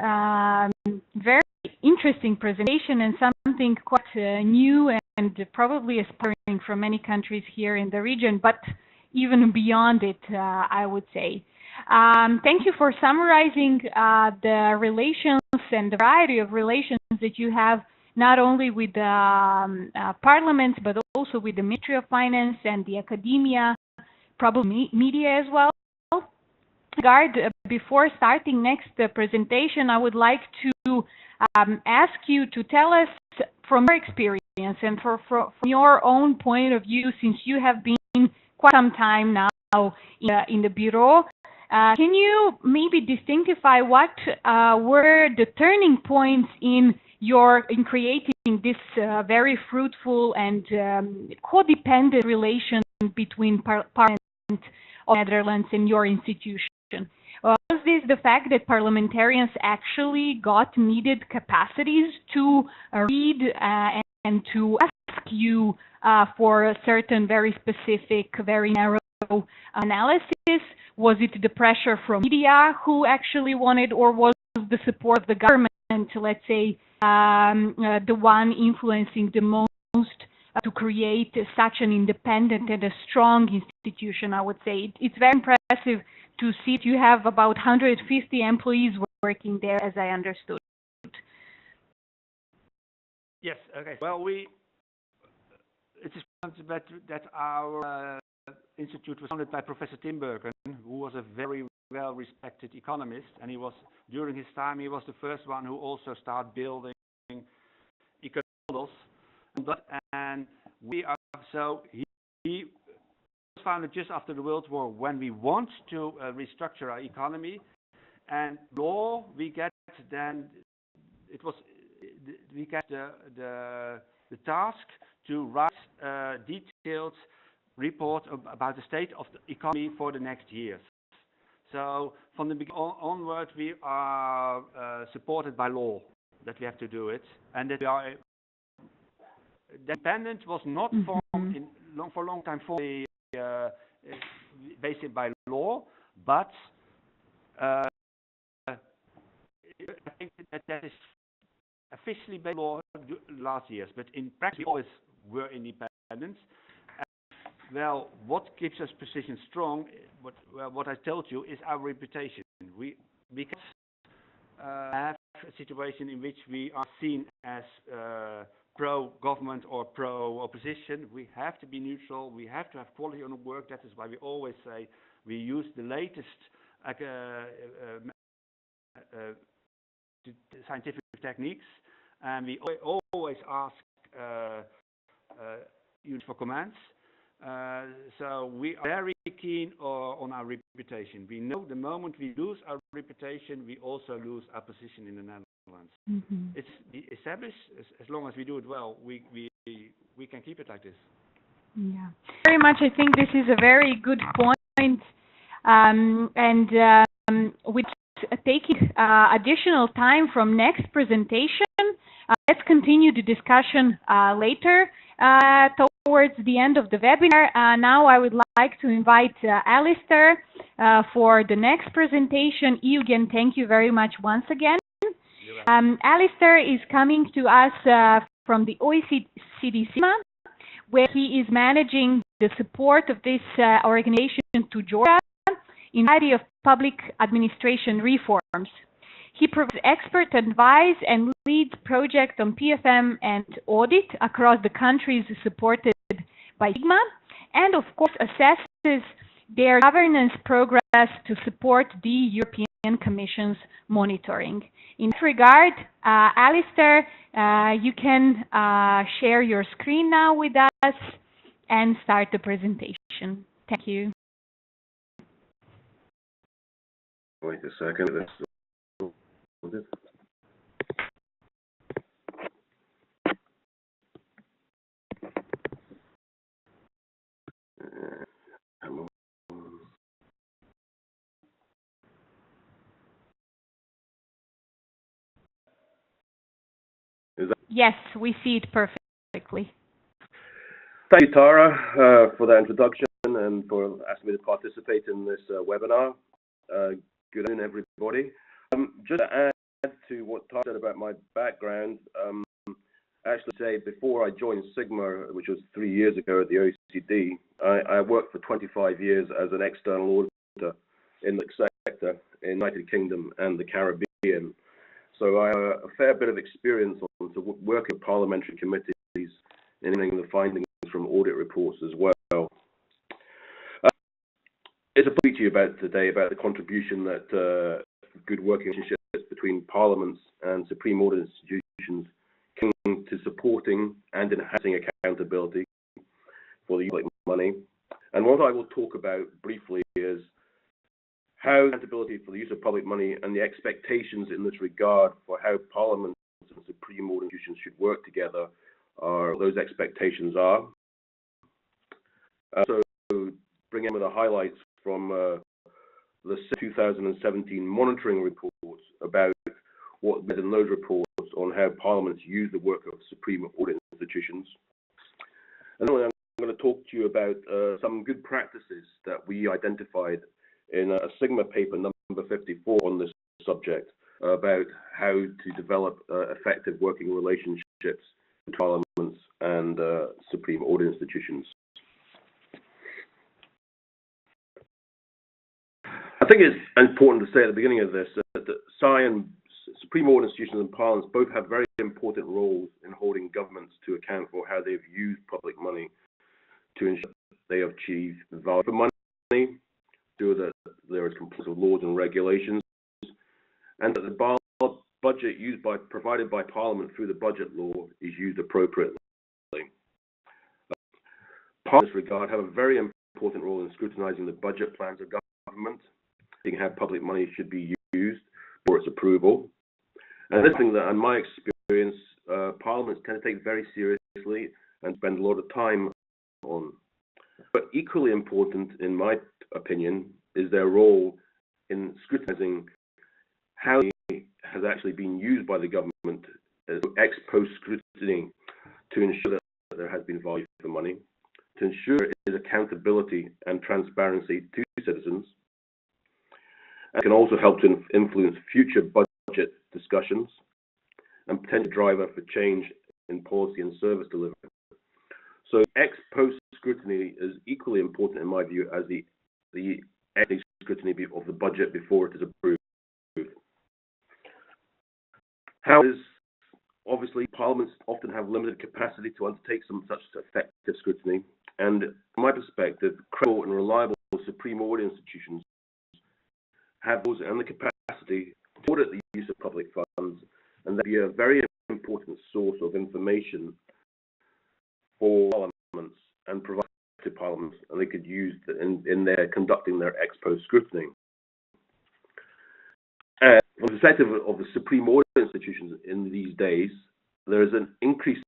very interesting presentation and something quite new and probably aspiring from many countries here in the region, but even beyond it, I would say. Thank you for summarizing the relations and the variety of relations that you have not only with the parliaments, but also with the Ministry of Finance and the academia, probably media as well. Before starting next presentation, I would like to ask you to tell us from your experience and from your own point of view, since you have been quite some time now in the Bureau, can you maybe distinctify what were the turning points in creating this very fruitful and codependent relation between Parliament of the Netherlands and your institution? Was this the fact that parliamentarians actually got needed capacities to read and to ask you for a certain very specific, very narrow analysis? Was it the pressure from media who actually wanted, or was the support of the government, let's say, the one influencing the most to create such an independent and a strong institution? I would say it's very impressive to see that you have about 150 employees working there, as I understood. Yes. Okay. Well, it's that our institute was founded by Professor Tinbergen, who was a very well-respected economist, and during his time he was the first one who also started building economic models. And he was founded just after the World War, when we want to restructure our economy, and law we get the task to write detailed report about the state of the economy for the next years. So from the beginning onward, we are supported by law that we have to do it, and that we are. The independent was not formed for a long time formally based by law, but I think that is officially by law last years. But in practice, we always were independent. Well, what keeps us position strong, what I told you, is our reputation. We can have a situation in which we are seen as pro-government or pro-opposition. We have to be neutral. We have to have quality on the work. That is why we always say we use the latest scientific techniques, and we always ask you for comments. So we are very keen on our reputation. We know the moment we lose our reputation, we also lose our position in the Netherlands. It's established. As long as we do it well, we can keep it like this. Yeah, very much. I think this is a very good point. With taking additional time from next presentation, let's continue the discussion later towards the end of the webinar. Now I would like to invite Alistair for the next presentation. Eugen, thank you very much once again. Alistair is coming to us from the OECD CIMA, where he is managing the support of this organization to Georgia. in a variety of public administration reforms. He provides expert advice and leads projects on PFM and audit across the countries supported by SIGMA, and of course assesses their governance progress to support the European Commission's monitoring. In this regard, Alistair, you can share your screen now with us and start the presentation. Thank you. Wait a second. Yes, we see it perfectly. Thank you, Tara, for that introduction and for asking me to participate in this webinar. Good afternoon, everybody. Just to add to what Tara said about my background, actually say before I joined SIGMA, which was 3 years ago at the OECD, I worked for 25 years as an external auditor in the sector in the United Kingdom and the Caribbean. So I have a fair bit of experience on working with parliamentary committees in the findings from audit reports as well. It's a speak to you about today about the contribution that good working relationships between parliaments and supreme audit institutions can to supporting and enhancing accountability for the public money. And what I will talk about briefly is how accountability for the use of public money and the expectations in this regard for how parliaments and supreme audit institutions should work together are those expectations are. So bring in with the highlights from the 2017 monitoring reports about what in those reports on how parliaments use the work of supreme audit institutions. And then I'm going to talk to you about some good practices that we identified in a SIGMA paper number 54 on this subject about how to develop effective working relationships with parliaments and supreme audit institutions. I think it's important to say at the beginning of this that supreme audit institutions and parliaments both have very important roles in holding governments to account for how they've used public money to ensure they have achieved value for money, ensure that there is compliance with laws and regulations, and that the budget provided by Parliament through the budget law is used appropriately. Parliament in this regard have a very important role in scrutinising the budget plans of government, seeing how public money should be used for its approval. And this thing that, in my experience, parliaments tend to take very seriously and spend a lot of time on. But equally important, in my opinion, is their role in scrutinising how it has actually been used by the government as ex post scrutiny to ensure that there has been value for money, to ensure there is accountability and transparency to citizens, and can also help to influence future budget discussions and potential driver for change in policy and service delivery. So ex post scrutiny is equally important in my view as the ex scrutiny of the budget before it is approved. How is obviously parliaments often have limited capacity to undertake some such effective scrutiny, and from my perspective, credible and reliable supreme audit institutions have those and the capacity to audit the use of public funds, and that be a very important source of information for parliaments and provide to parliaments, and they could use in their conducting their ex post scrutiny. And from the perspective of the supreme audit institutions in these days, there is an increased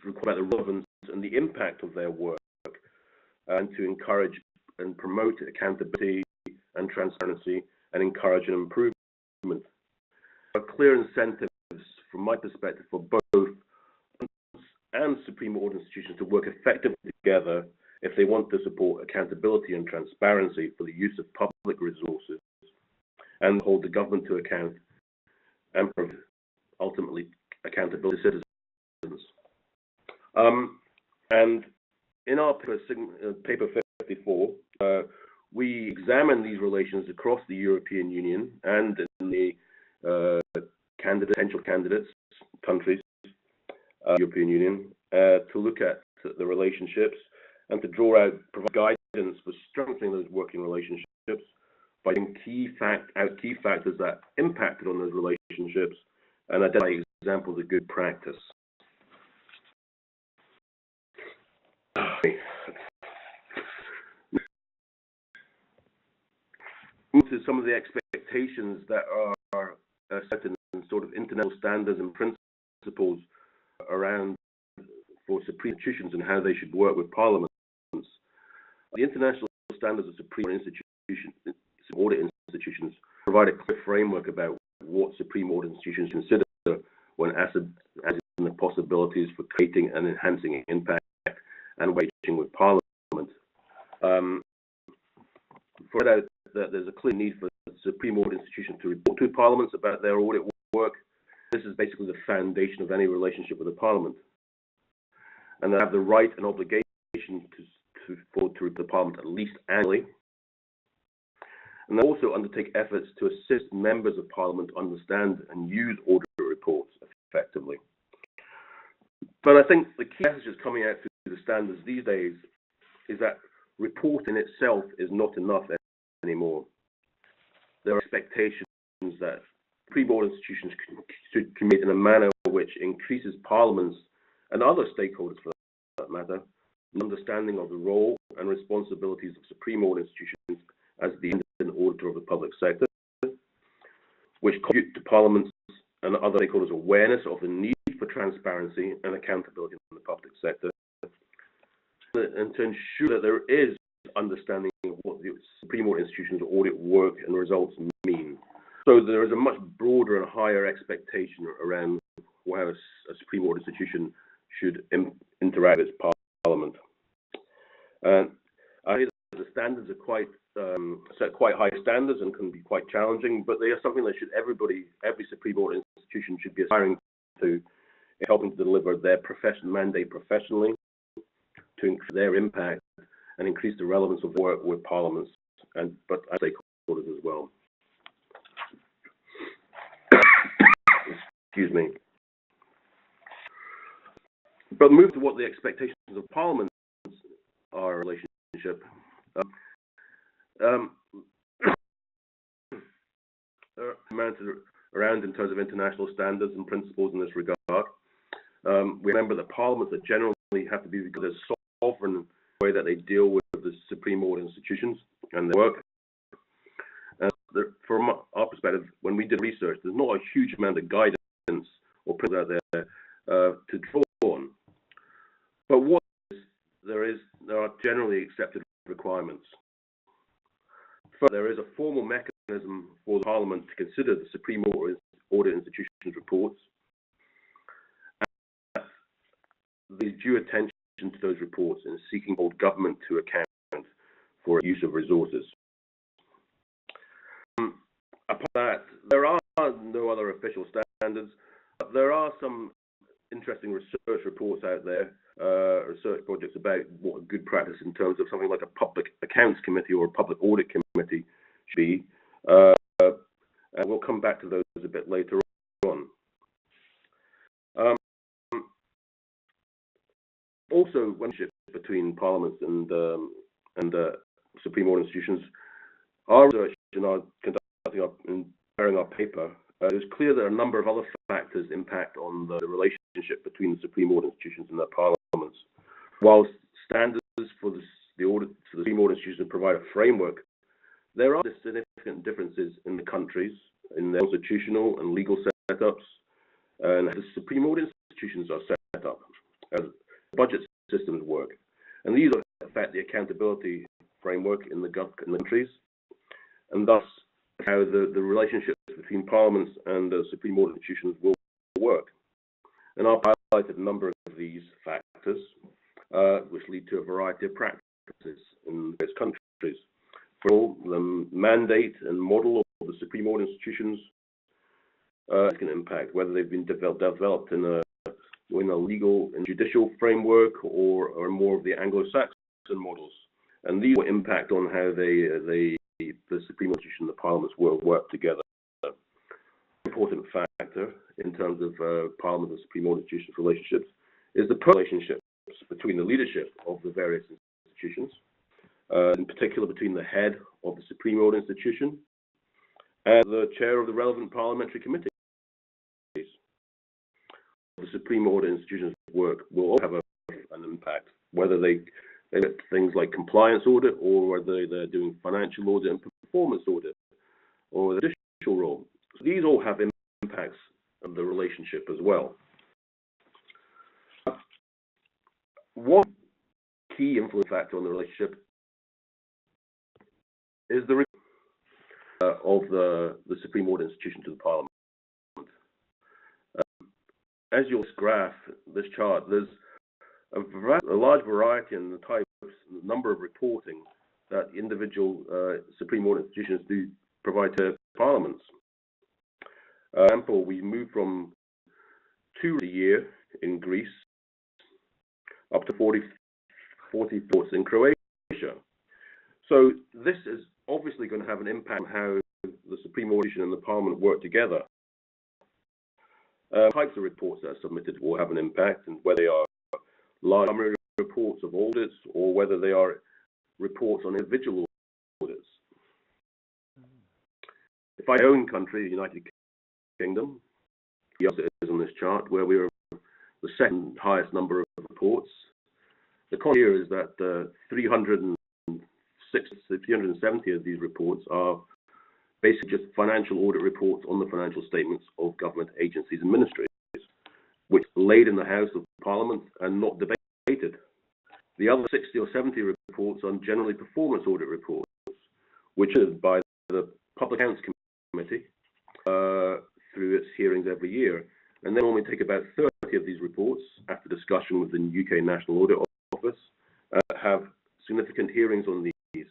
requirement about the relevance and the impact of their work, and to encourage and promote accountability and transparency and encourage an improvement. There are clear incentives, from my perspective, for both and supreme audit institutions to work effectively together if they want to support accountability and transparency for the use of public resources and hold the government to account and ultimately accountability to citizens. And in our paper 54, we examine these relations across the European Union and in the potential candidates countries, European Union, to look at the relationships and to provide guidance for strengthening those working relationships, finding key factors that impacted on those relationships, and identify examples of good practice. Move to some of the expectations that are set in sort of international standards and principles around for supreme institutions and how they should work with parliaments. The international standards of supreme audit institutions provide a clear framework about what supreme audit institutions consider when assessing the possibilities for creating and enhancing impact and engaging with Parliament. For that, there's a clear need for supreme audit institutions to report to Parliaments about their audit work. This is basically the foundation of any relationship with the Parliament, and they have the right and obligation to report to the Parliament at least annually. And they also undertake efforts to assist members of Parliament understand and use audit reports effectively. But I think the key messages coming out through the standards these days is that reporting itself is not enough anymore. There are expectations that supreme audit institutions should commit in a manner which increases Parliament's and other stakeholders, for that matter, understanding of the role and responsibilities of supreme audit institutions as the independent auditor of the public sector, which contribute to Parliament's and other stakeholders' awareness of the need for transparency and accountability in the public sector, and to ensure that there is understanding of what the supreme audit institutions' audit work and results mean. So there is a much broader and higher expectation around how a supreme audit institution should interact with Parliament. And I think the standards are set quite high standards and can be quite challenging, but they are something that every supreme audit institution should be aspiring to, helping to deliver their mandate professionally, to increase their impact and increase the relevance of work with Parliaments but stakeholders as well. Excuse me. But move to what the expectations of Parliament are in relationship. Around in terms of international standards and principles in this regard. We remember that Parliaments that generally have to be regarded as sovereign in the way that they deal with the supreme audit institutions and their work. From our perspective, when we did research, there's not a huge amount of guidance or principles out there to draw on. But what there are generally accepted requirements. First, there is a formal mechanism for the Parliament to consider the supreme audit institutions' reports. And the due attention to those reports in seeking to hold government to account for use of resources. Apart from that, there are no other official standards, but there are some interesting research reports out there, research projects about what good practice in terms of something like a public accounts committee or a public audit committee should be. And we'll come back to those a bit later on. Also, relationship between parliaments and supreme audit institutions, our research and our preparing our paper, it was clear that a number of other factors impact on the relationship between the supreme audit institutions and their parliaments. While standards for the supreme audit institutions provide a framework, there are significant differences in the countries, in their constitutional and legal setups, and the supreme audit institutions are set up, as budget systems work. And these affect the accountability framework in the countries, and thus how the relationships between parliaments and the supreme audit institutions will work. And I've highlighted a number of these factors, which lead to a variety of practices in various countries. For all, the mandate and model of the supreme audit institutions can impact whether they've been developed in a in a legal and judicial framework, or more of the Anglo-Saxon models. And these will impact on how the Supreme Institution and the Parliaments will work together. An important factor in terms of Parliament and Supreme Institutions relationships is the relationships between the leadership of the various institutions, in particular between the head of the Supreme Order Institution and the chair of the relevant parliamentary committees. The Supreme Order Institutions work will all have an impact, whether they get things like compliance audit, or whether they're doing financial audit and performance audit, or the judicial role. So these all have impacts on the relationship as well. One key influence factor on the relationship is the of the Supreme Order Institution to the Parliament. As you'll graph, this chart, there's a large variety in the types, the number of reporting that individual Supreme Order institutions do provide to parliaments. For example, we moved from 2 a year in Greece up to 40 reports in Croatia. So this is obviously going to have an impact on how the Supreme Order and the Parliament work together. Types of reports that are submitted will have an impact, and whether they are large summary reports of audits or whether they are reports on individual audits. If my own country, the United Kingdom, is on this chart, where we are the second highest number of reports. The context here is that 370 of these reports are basically just financial audit reports on the financial statements of government agencies and ministries, which are laid in the House of Parliament and not debated. The other 60 or 70 reports are generally performance audit reports, which are by the Public Accounts Committee through its hearings every year. And they normally take about 30 of these reports, after discussion with the UK National Audit Office, have significant hearings on these,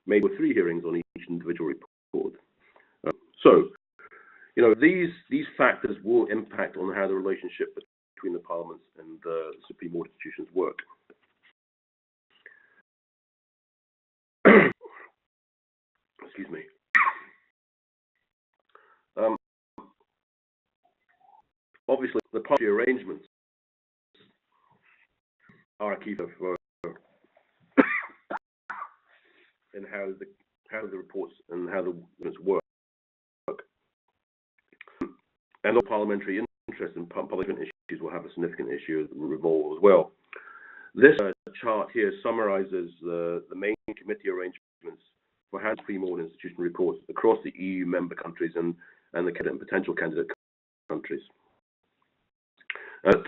maybe 3 hearings on each individual report. So, you know, these factors will impact on how the relationship between the parliaments and the Supreme Order institutions work. Excuse me. Obviously, the party arrangements are a key for in how the reports and how the units work. And all parliamentary interest in public issues will have a significant issue revolve as well. This chart here summarizes the main committee arrangements for how Supreme Order Institution reports across the EU member countries and the potential candidate countries. At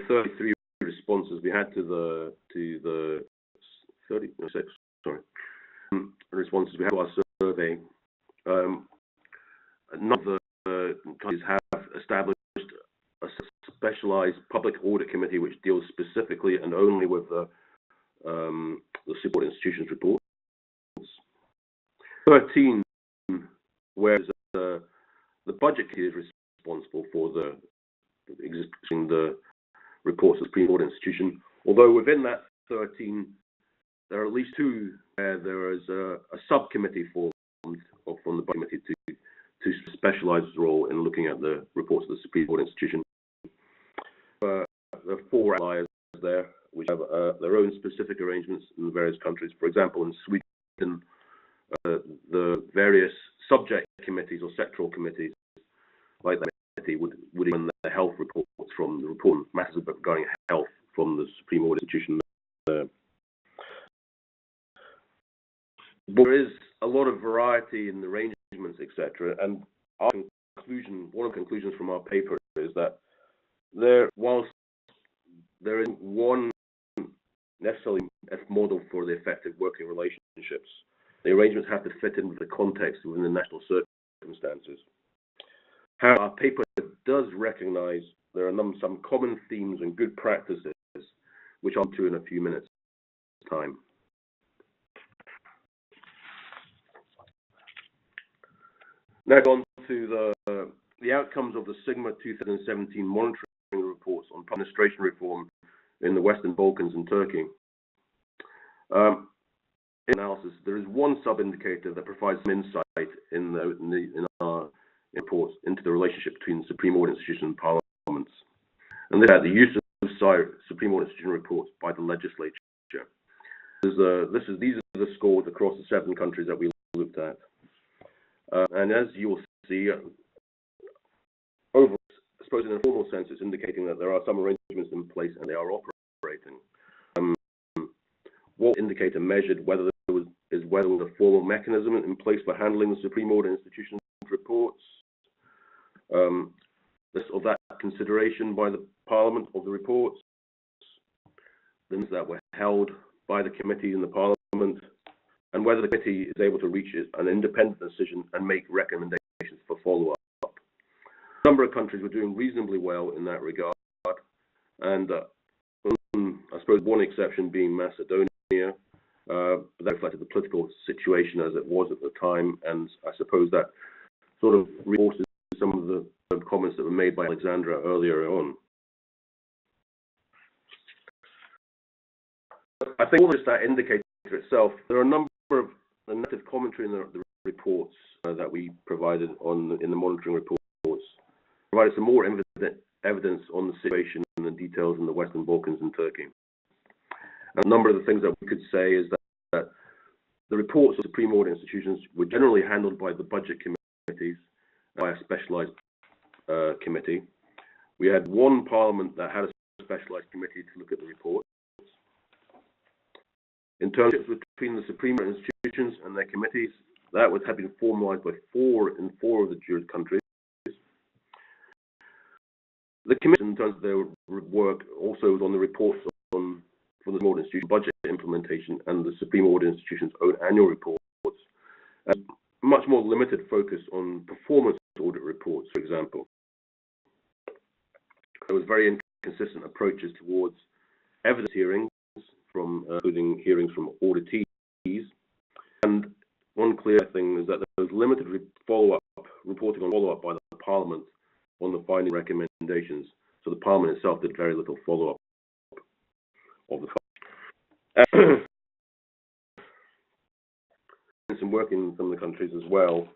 33 responses we had to the 36 responses we had to our survey, none of the countries have established a specialized public audit committee which deals specifically and only with the support institutions reports. 13, whereas the budget committee is responsible for the reports of the Supreme Order Institution, although within that 13 there are at least 2 where there is a subcommittee formed from the budget committee to specialize its role in looking at the reports of the Supreme Order Institution. There are 4 outliers there which have their own specific arrangements in the various countries. For example, in Sweden, the various subject committees or sectoral committees, like that committee, would examine the health reports from the report matters regarding health from the Supreme Order Institution. There is a lot of variety in the arrangements, etc. And our conclusion, one of the conclusions from our paper is that whilst there isn't one necessarily model for the effective working relationships, the arrangements have to fit in with the context within the national circumstances. However, our paper does recognize there are some common themes and good practices, which I'll do in a few minutes' time. Now on to the outcomes of the SIGMA 2017 monitoring reports on administration reform in the Western Balkans and Turkey. In analysis, there is one sub-indicator that provides some insight in our reports into the relationship between Supreme Audit Institutions and parliaments, and this is the use of Supreme Audit Institution reports by the legislature. These are the scores across the 7 countries that we looked at, and as you will see, overall, I suppose in a formal sense, it's indicating that there are some arrangements in place and they are operating. What indicator measured whether there was a formal mechanism in place for handling the Supreme Audit Institution's reports. Of that consideration by the Parliament of the reports, things that were held by the committee in the Parliament, and whether the committee is able to reach an independent decision and make recommendations for follow-up. A number of countries were doing reasonably well in that regard, and I suppose one exception being Macedonia, but that reflected the political situation as it was at the time, and I suppose that sort of reinforces some of the comments that were made by Alexandra earlier on. I think all this that indicator itself, there are a number of narrative commentary in the reports that we provided in the monitoring reports, provided some more evidence on the situation and the details in the Western Balkans and Turkey. And a number of the things that we could say is that the reports of Supreme Audit Institutions were generally handled by the budget committees, by a specialised committee. We had one Parliament that had a specialised committee to look at the reports. Internships between the Supreme Audit Institutions and their committees, that had been formalised by four of the juror countries. The committee, in terms of their work, also was on the reports from the Supreme Audit Institution budget implementation and the Supreme Audit Institution's own annual reports. And much more limited focus on performance audit reports, for example. There was very inconsistent approaches towards evidence hearings, including hearings from auditees. And one clear thing is that there was limited reporting on follow-up by the Parliament on the finding recommendations. So the Parliament itself did very little follow-up of the findings. Some work in some of the countries as well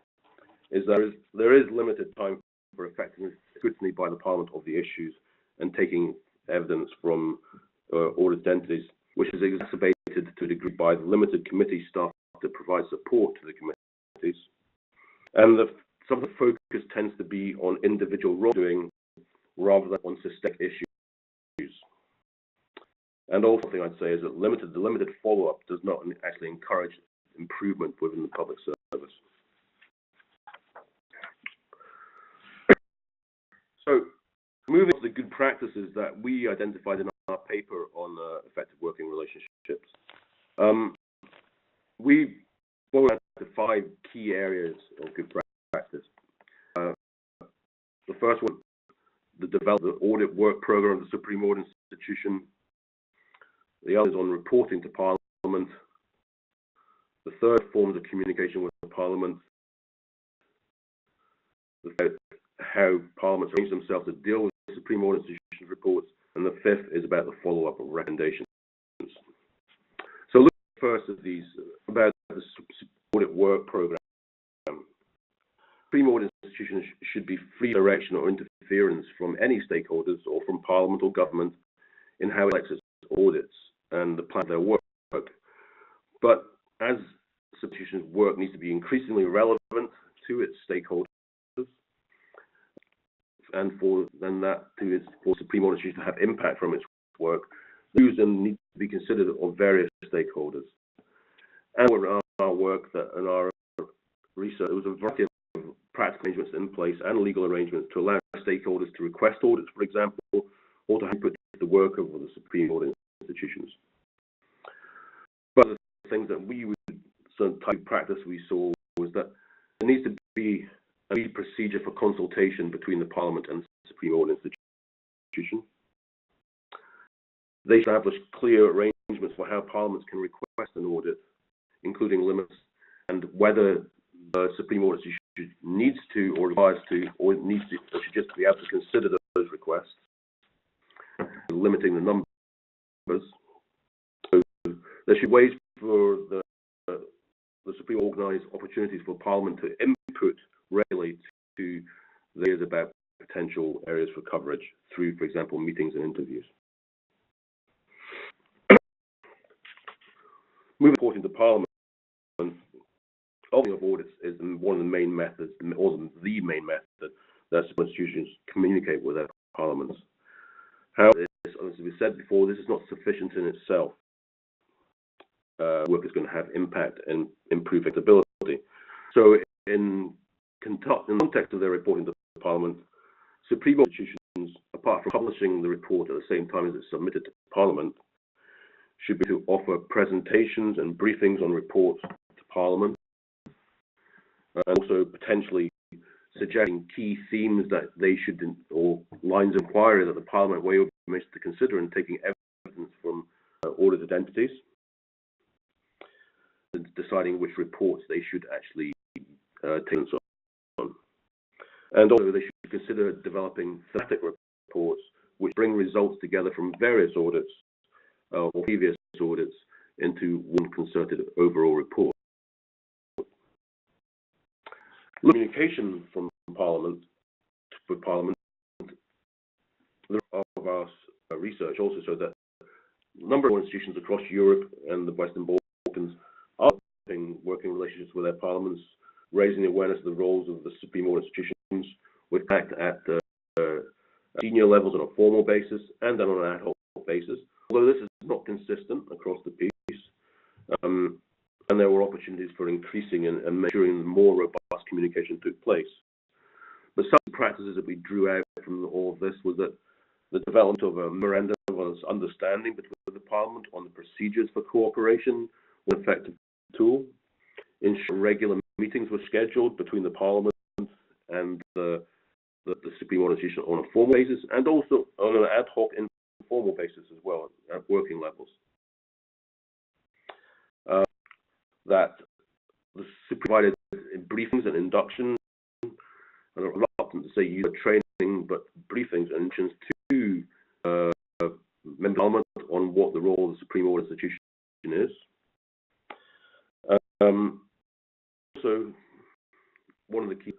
is there is limited time for effective scrutiny by the Parliament of the issues and taking evidence from audit entities, which is exacerbated to a degree by the limited committee staff to provide support to the committees. And some of the focus tends to be on individual wrongdoing rather than on systemic issues. And also, thing I'd say is that the limited follow-up does not actually encourage improvement within the public service. So, moving to the good practices that we identified in our paper on effective working relationships, we boiled down to 5 key areas of good practice. The first one, the audit work program of the Supreme Audit Institution. The other is on reporting to Parliament. The third, forms of communication with the Parliament. The third, how Parliaments arrange themselves to deal with the Supreme Audit Institution reports. And the fifth is about the follow-up of recommendations. So look first at these, about the audit work program. Supreme Audit Institutions should be free of direction or interference from any stakeholders or from Parliament or government in how it elects its audits and the plan of their work. But as institutions' work needs to be increasingly relevant to its stakeholders, and for Supreme Audit Institution to have impact from its work, views need to be considered of various stakeholders. And in our work and our research, there was a variety of practical arrangements in place and legal arrangements to allow stakeholders to request audits, for example, or to input the work of the Supreme Audit Institutions. But the things that some type of practice we saw was that there needs to be a lead procedure for consultation between the Parliament and the Supreme Audit Institution. They establish clear arrangements for how Parliaments can request an audit, including limits, and whether the Supreme Audit Institution needs to, or requires to, or should just be able to consider those requests. limiting the numbers. So there should be ways for the Supreme to organise opportunities for Parliament to input regularly to the areas about potential areas for coverage through, for example, meetings and interviews. Moving reporting to Parliament, of audits is one of the main methods, or the main method that institutions communicate with their parliaments. However, as we said before, this is not sufficient in itself. Work is going to have impact and improve accountability. So, in context of their reporting to Parliament, Supreme institutions, apart from publishing the report at the same time as it's submitted to Parliament, should be to offer presentations and briefings on reports to Parliament, and also potentially suggesting key themes that they should, or lines of inquiry that the Parliament may wish to consider in taking evidence from audited entities, and deciding which reports they should actually take on. And also they should consider developing thematic reports which bring results together from various audits or previous audits into one concerted overall report. Communication from Parliament for Parliament of our research also showed that a number of institutions across Europe and the Western Balkans are working relationships with their parliaments, raising the awareness of the roles of the Supreme Audit institutions, which act at senior levels on a formal basis and then on an ad hoc basis. Although this is not consistent across the piece, and there were opportunities for increasing and ensuring more robust communication took place. But some practices that we drew out from all of this was that the development of a memorandum of understanding between the Parliament on the procedures for cooperation was an effective tool. Ensuring regular meetings were scheduled between the Parliament and the Supreme Audit Institution on a formal basis, and also on an ad hoc informal basis as well at working levels. That the provided briefings and induction, and I'm reluctant to say user training, but briefings and inductions to member Parliament on what the role of the Supreme Audit Institution is. Also, one of the key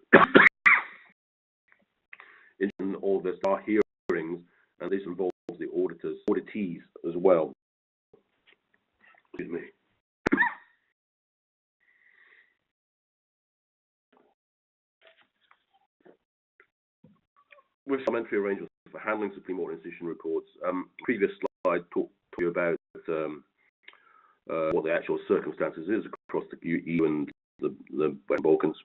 in all this are hearings, and this involves the auditees as well. Excuse me. With supplementary arrangements for handling Supreme Audit Institution reports, previous slide talked to you about what the actual circumstances is across the EU and the Western Balkans.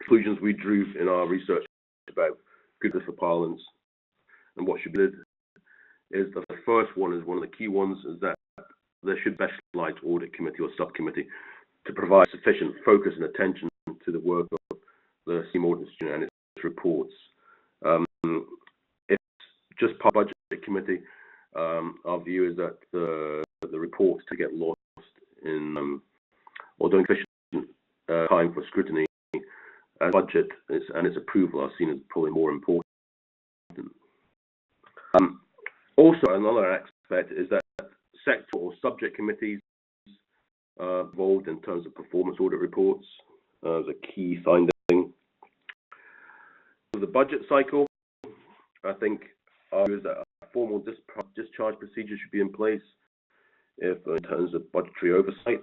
Conclusions we drew in our research about goodness for parliaments and what should be done is that the first one is one of the key ones, is that there should be a specialized audit committee or subcommittee to provide sufficient focus and attention to the work of the Supreme Audit Institution and its reports. If just part of the budget committee, our view is that the reports to get lost in or don't sufficient time for scrutiny, and budget and its approval are seen as probably more important. Also, another aspect is that sector or subject committees are involved in terms of performance audit reports as a key finding. For the budget cycle, I think our view is that a formal discharge procedure should be in place in terms of budgetary oversight.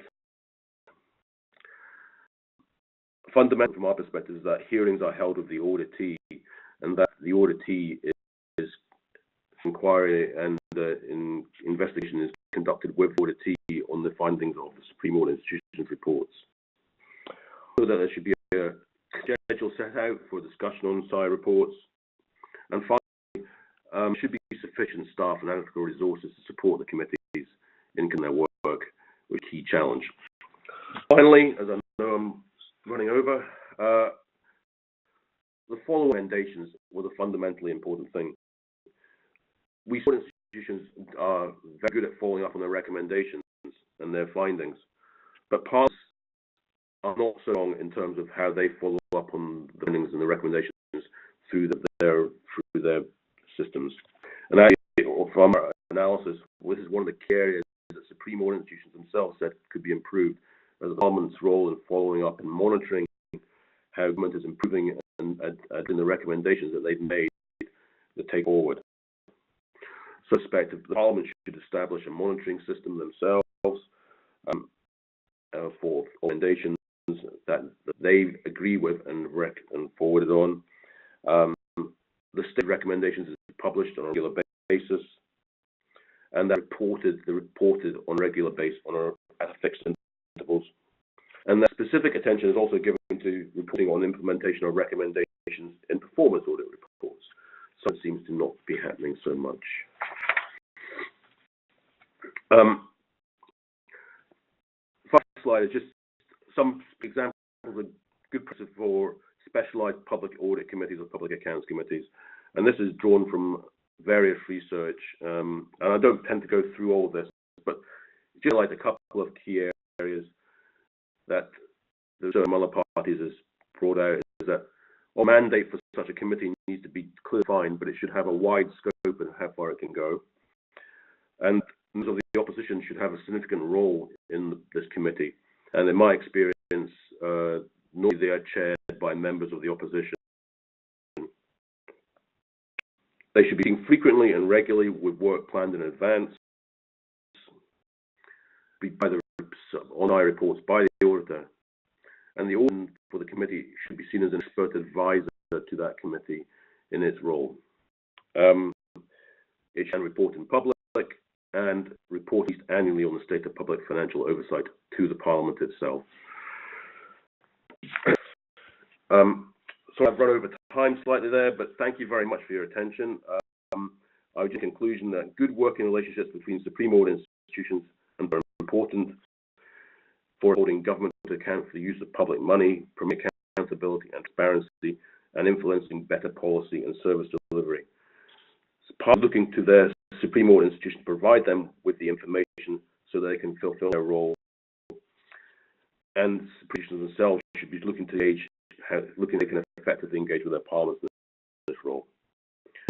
Fundamental from our perspective is that hearings are held with the auditee, and that the auditee is inquiry and investigation is conducted with the auditee on the findings of the Supreme Audit Institution's reports. So that there should be a schedule set out for discussion on SAI reports, and finally, should be sufficient staff and analytical resources to support the committees in their work, which is a key challenge. Finally, as I know I'm running over, the following recommendations were the fundamentally important thing. We saw institutions are very good at following up on their recommendations and their findings, but parliaments are not so strong in terms of how they follow up on the findings and the recommendations through their systems. And that or from our analysis, this is one of the key areas that supreme audit institutions themselves said could be improved, as the Parliament's role in following up and monitoring how government is improving and in the recommendations that they've made to take forward. So, the Parliament should establish a monitoring system themselves for recommendations that they agree with and forward it on. The state recommendations is published on a regular basis, and that reported on a regular basis at fixed intervals. And that specific attention is also given to reporting on implementation of recommendations in performance audit reports. So it seems to not be happening so much. First slide is just some examples of good practice for specialized public audit committees or public accounts committees. And this is drawn from various research. And I don't tend to go through all of this, but just like a couple of key areas that the other parties has brought out is that a mandate for such a committee needs to be clearly defined, but it should have a wide scope and how far it can go. And members of the opposition should have a significant role in this committee. And in my experience, normally they are chaired by members of the opposition. They should be meeting frequently and regularly with work planned in advance, by the on-eye reports by the auditor. And the auditor for the committee should be seen as an expert advisor to that committee in its role. It should report in public and report at least annually on the state of public financial oversight to the Parliament itself. So I've run over time slightly there, but thank you very much for your attention. I would just conclusion that good working relationships between supreme audit institutions are important for holding government to account for the use of public money, promoting accountability and transparency, and influencing better policy and service delivery. So part of looking to their supreme audit institution to provide them with the information so they can fulfill their role. And institutions themselves should be looking to looking they can effectively engage with their parliaments in this role.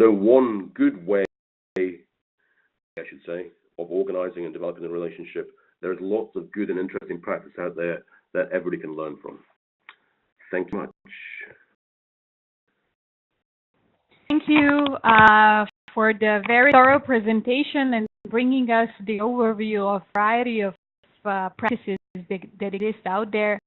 So one good way, I should say, of organising and developing a relationship, there is lots of good and interesting practice out there that everybody can learn from. Thank you much. Thank you for the very thorough presentation and bringing us the overview of a variety of practices that exist out there,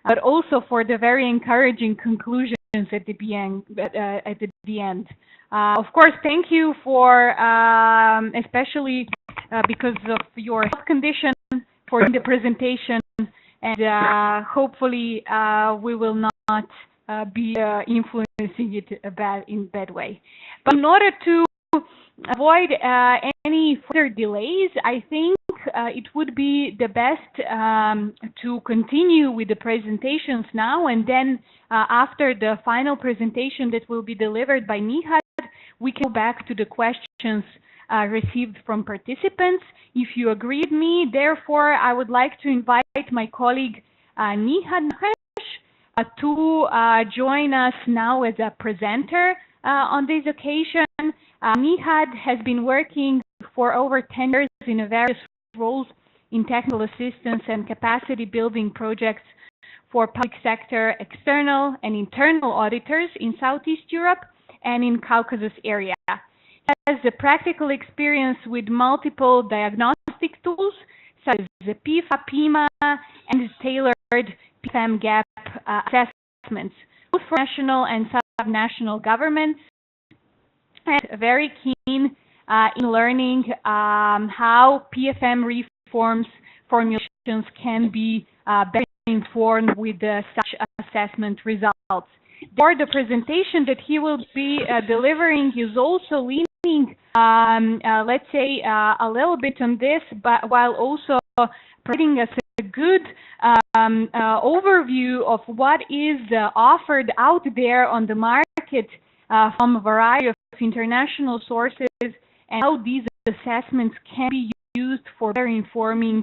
but also for the very encouraging conclusions at the end. Of course, thank you for, especially because of your health condition, for the presentation, and hopefully we will not be influencing it in bad way. But in order to avoid any further delays, I think it would be the best to continue with the presentations now, and then after the final presentation that will be delivered by Nihad, we can go back to the questions received from participants. If you agree with me, therefore, I would like to invite my colleague Nihad Nakhash to join us now as a presenter on this occasion. Nihad has been working for over 10 years in various roles in technical assistance and capacity building projects for public sector external and internal auditors in Southeast Europe and in Caucasus area. He has a practical experience with multiple diagnostic tools such as the PIFA, PIMA, and tailored PFAM gap assessments, both for national and subnational governments, and very keen in learning how PFM reforms formulations can be better informed with such assessment results. For the presentation that he will be delivering is also leaning, let's say, a little bit on this, but while also providing us a good overview of what is offered out there on the market from a variety of international sources, and how these assessments can be used for better informing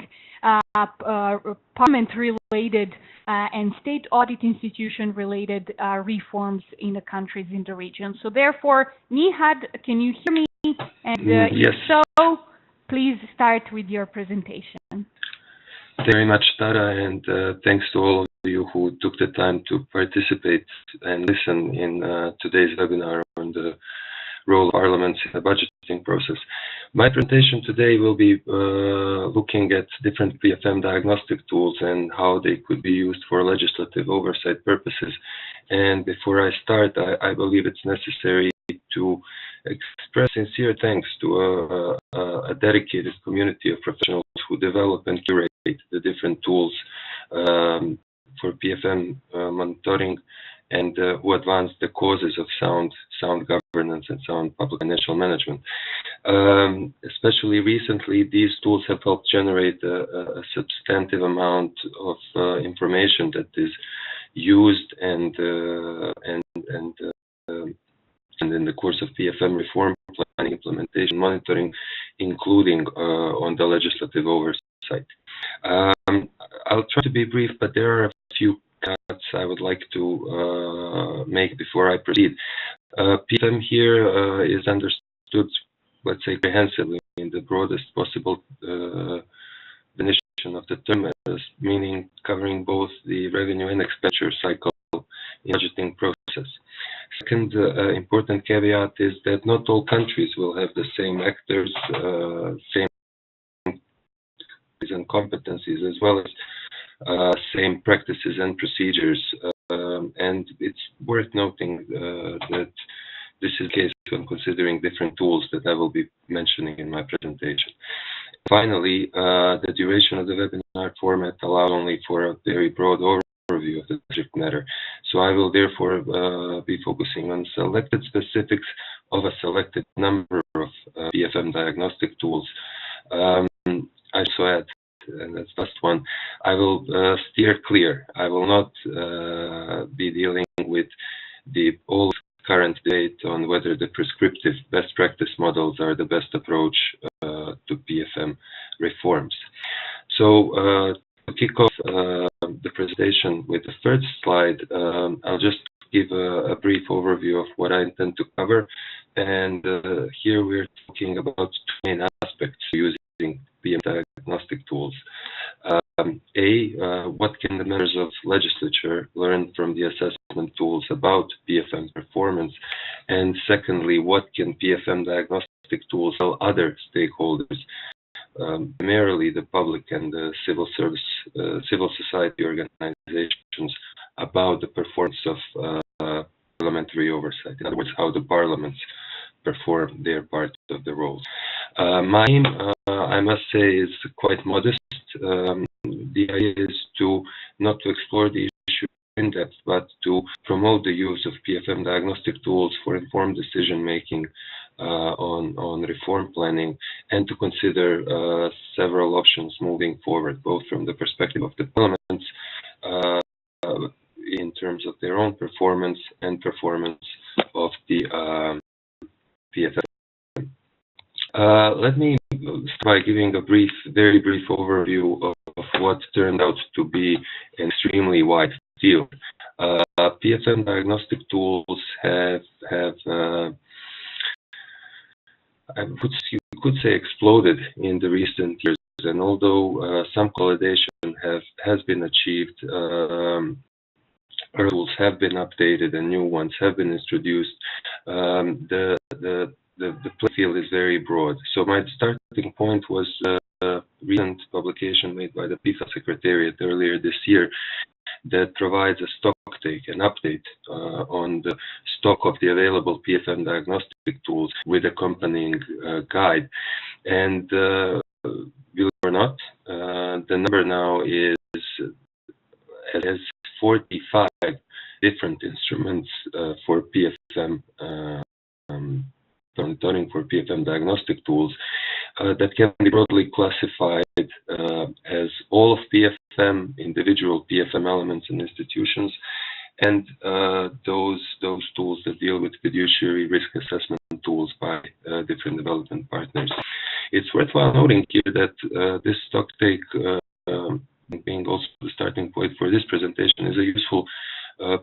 parliament-related and state audit institution-related reforms in the countries in the region. So therefore, Nihad, can you hear me? And Yes. if so, please start with your presentation. Thank you very much, Tara, and thanks to all of you who took the time to participate and listen in today's webinar on the role of parliaments in the budgeting process. My presentation today will be looking at different PFM diagnostic tools and how they could be used for legislative oversight purposes. And before I start, I believe it's necessary to express sincere thanks to a dedicated community of professionals who develop and curate the different tools for PFM monitoring and who advance the causes of sound governance and sound public financial management. Especially recently, these tools have helped generate a substantive amount of information that is used and in the course of PFM reform planning, implementation, monitoring, including on the legislative oversight. I'll try to be brief, but there are a few cuts I would like to make before I proceed. PFM here is understood, let's say, comprehensively in the broadest possible definition of the term, as meaning covering both the revenue and expenditure cycle in budgeting process. Second important caveat is that not all countries will have the same actors, same and competencies, as well as same practices and procedures. And it's worth noting that this is the case when considering different tools that I will be mentioning in my presentation. Finally, the duration of the webinar format allows only for a very broad overview of the subject matter. So I will therefore be focusing on selected specifics of a selected number of PFM diagnostic tools. I also add, and that's the last one, I will steer clear. I will not be dealing with the all current debate on whether the prescriptive best practice models are the best approach to PFM reforms. So to kick off the presentation with the first slide, I'll just give a brief overview of what I intend to cover. And here we're talking about two main aspects using PFM diagnostic tools. What can the members of legislature learn from the assessment tools about PFM performance? And secondly, what can PFM diagnostic tools tell other stakeholders, primarily the public and the civil society organizations, about the performance of parliamentary oversight? In other words, how the parliaments perform their part of the roles. My aim, I must say, is quite modest. The idea is not to explore the issue in depth, but to promote the use of PFM diagnostic tools for informed decision making on reform planning, and to consider several options moving forward, both from the perspective of the parliaments in terms of their own performance and performance of the PFM. Let me start by giving a very brief overview of what turned out to be an extremely wide field. PFM diagnostic tools have you could say, exploded in the recent years. And although some consolidation has been achieved, tools have been updated and new ones have been introduced, the play field is very broad. So my starting point was a recent publication made by the PIFA Secretariat earlier this year that provides a stock take, an update on the stock of the available PFM diagnostic tools with accompanying guide. And believe it or not, the number now has 45 different instruments for PFM monitoring, for PFM diagnostic tools that can be broadly classified as all of PFM, individual PFM elements and institutions, and those tools that deal with fiduciary risk assessment tools by different development partners. It's worthwhile noting here that this stock take, being also the starting point for this presentation, is a useful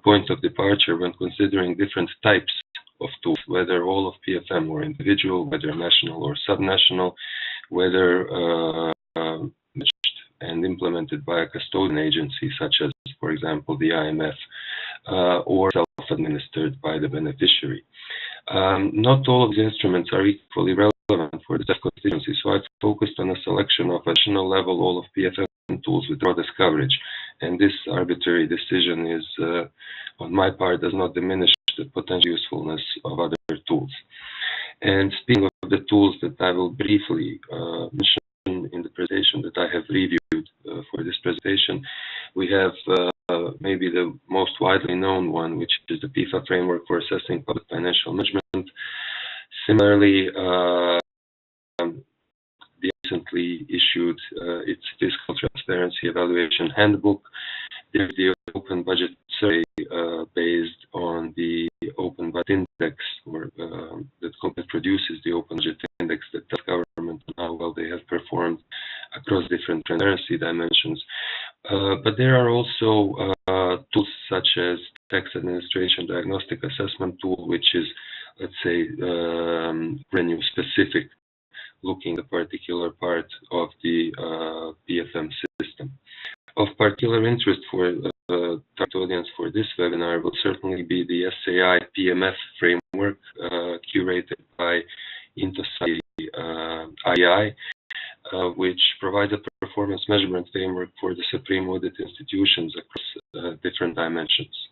point of departure when considering different types of tools, whether all of PFM or individual, whether national or subnational, whether managed and implemented by a custodian agency such as, for example, the IMF, or self-administered by the beneficiary. Not all of the instruments are equally relevant for the CEF constituency, so I've focused on a selection of national level all of PFM tools with broadest coverage, and this arbitrary decision is, on my part, does not diminish the potential usefulness of other tools. And speaking of the tools that I will briefly mention in the presentation that I have reviewed for this presentation, we have maybe the most widely known one, which is the PIFA framework for assessing public financial management. Similarly, the recently issued its fiscal transparency evaluation handbook. There's the open budget survey based on the open budget index, or that produces the open budget index that tells government how well they have performed across different transparency dimensions. But there are also tools such as tax administration diagnostic assessment tool, which is, let's say, revenue specific, looking at a particular part of the PFM system. Of particular interest for target audience for this webinar will certainly be the SAI PMF framework curated by Intosai IEI, which provides a performance measurement framework for the Supreme Audit institutions across different dimensions.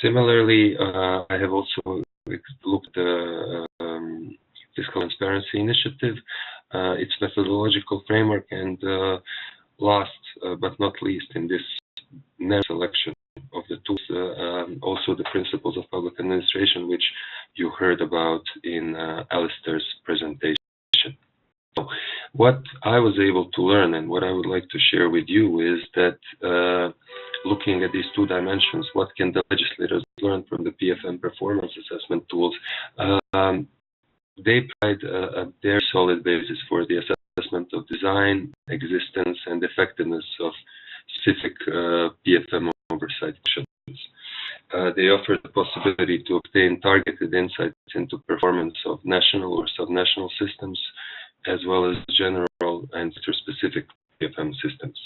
Similarly, I have also looked at the Fiscal Transparency Initiative, its methodological framework, and last but not least in this narrow selection of the tools, also the principles of public administration, which you heard about in Alistair's presentation. So what I was able to learn and what I would like to share with you is that looking at these two dimensions, what can the legislators learn from the PFM performance assessment tools? They provide a very solid basis for the assessment of design, existence, and effectiveness of specific PFM oversight actions. They offer the possibility to obtain targeted insights into performance of national or subnational systems, as well as general and sector-specific PFM systems.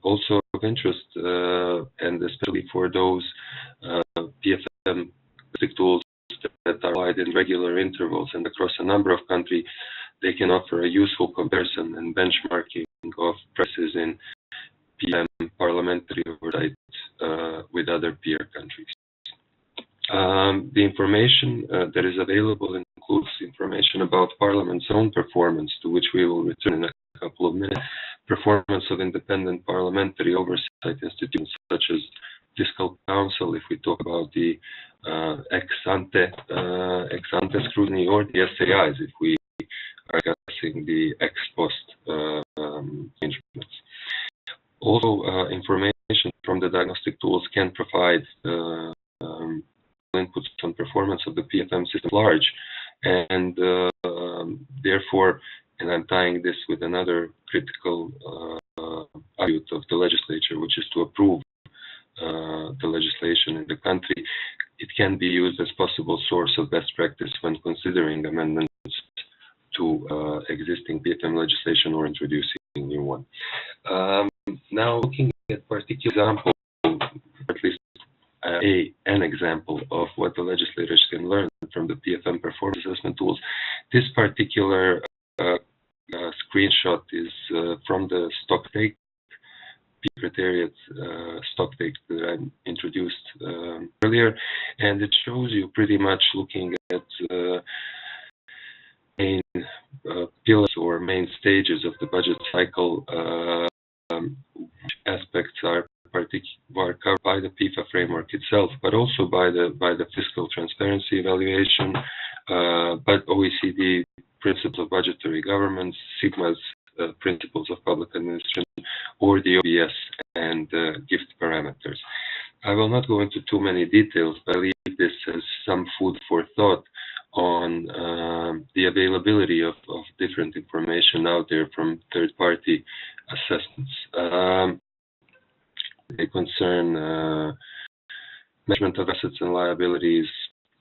Also of interest, and especially for those PFM tools that are applied in regular intervals and across a number of countries, they can offer a useful comparison and benchmarking of practices in PFM parliamentary oversight with other peer countries. The information that is available includes information about Parliament's own performance, to which we will return in a couple of minutes, performance of independent parliamentary oversight institutions such as Fiscal Council, if we talk about the ex-ante scrutiny, or the SAIs, if we are discussing the ex-post arrangements. Also, information from the diagnostic tools can provide inputs on performance of the PFM system large, and therefore, and I'm tying this with another critical attribute of the legislature, which is to approve the legislation in the country, it can be used as possible source of best practice when considering amendments to existing PFM legislation or introducing a new one. Now, looking at particular example, at least an example of what the legislators can learn from the PFM performance assessment tools, this particular screenshot is from the stocktake Secretariat stocktake that I introduced earlier, and it shows you pretty much looking at main pillars or main stages of the budget cycle, which aspects are covered by the PIFA framework itself, but also by the fiscal transparency evaluation, but OECD principles of budgetary governance, SIGMA's principles of public administration, or the OBS and gift parameters. I will not go into too many details, but I leave this as some food for thought on the availability of different information out there from third-party assessments. They concern management of assets and liabilities,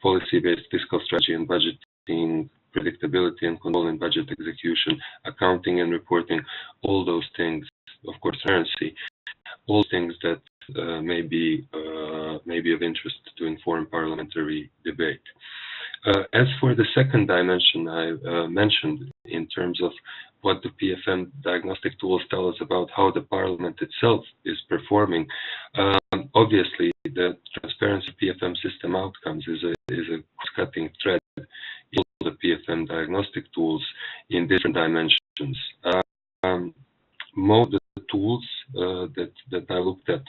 policy-based fiscal strategy and budgeting, predictability and control in budget execution, accounting and reporting, all those things, of course, transparency, all things that may be of interest to inform parliamentary debate. As for the second dimension I mentioned in terms of what the PFM diagnostic tools tell us about how the parliament itself is performing, obviously the transparency PFM system outcomes is a cutting thread in all the PFM diagnostic tools in different dimensions. Most of the tools that I looked at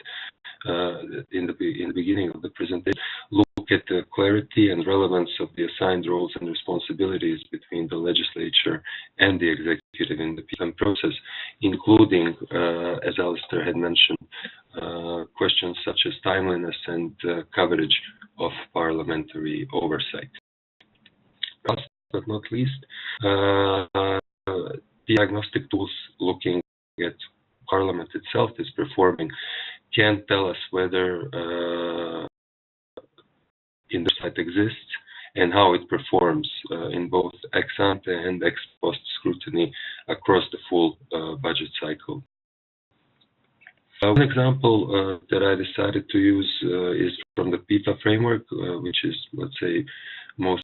in the beginning of the presentation look at the clarity and relevance of the assigned roles and responsibilities between the legislature and the executive in the PFM process, including, as Alistair had mentioned, questions such as timeliness and coverage of parliamentary oversight. Last but not least, diagnostic tools looking at Parliament itself is performing can tell us whether oversight exists and how it performs in both ex ante and ex post scrutiny across the full budget cycle. One example that I decided to use is from the PIFA framework, which is, let's say, most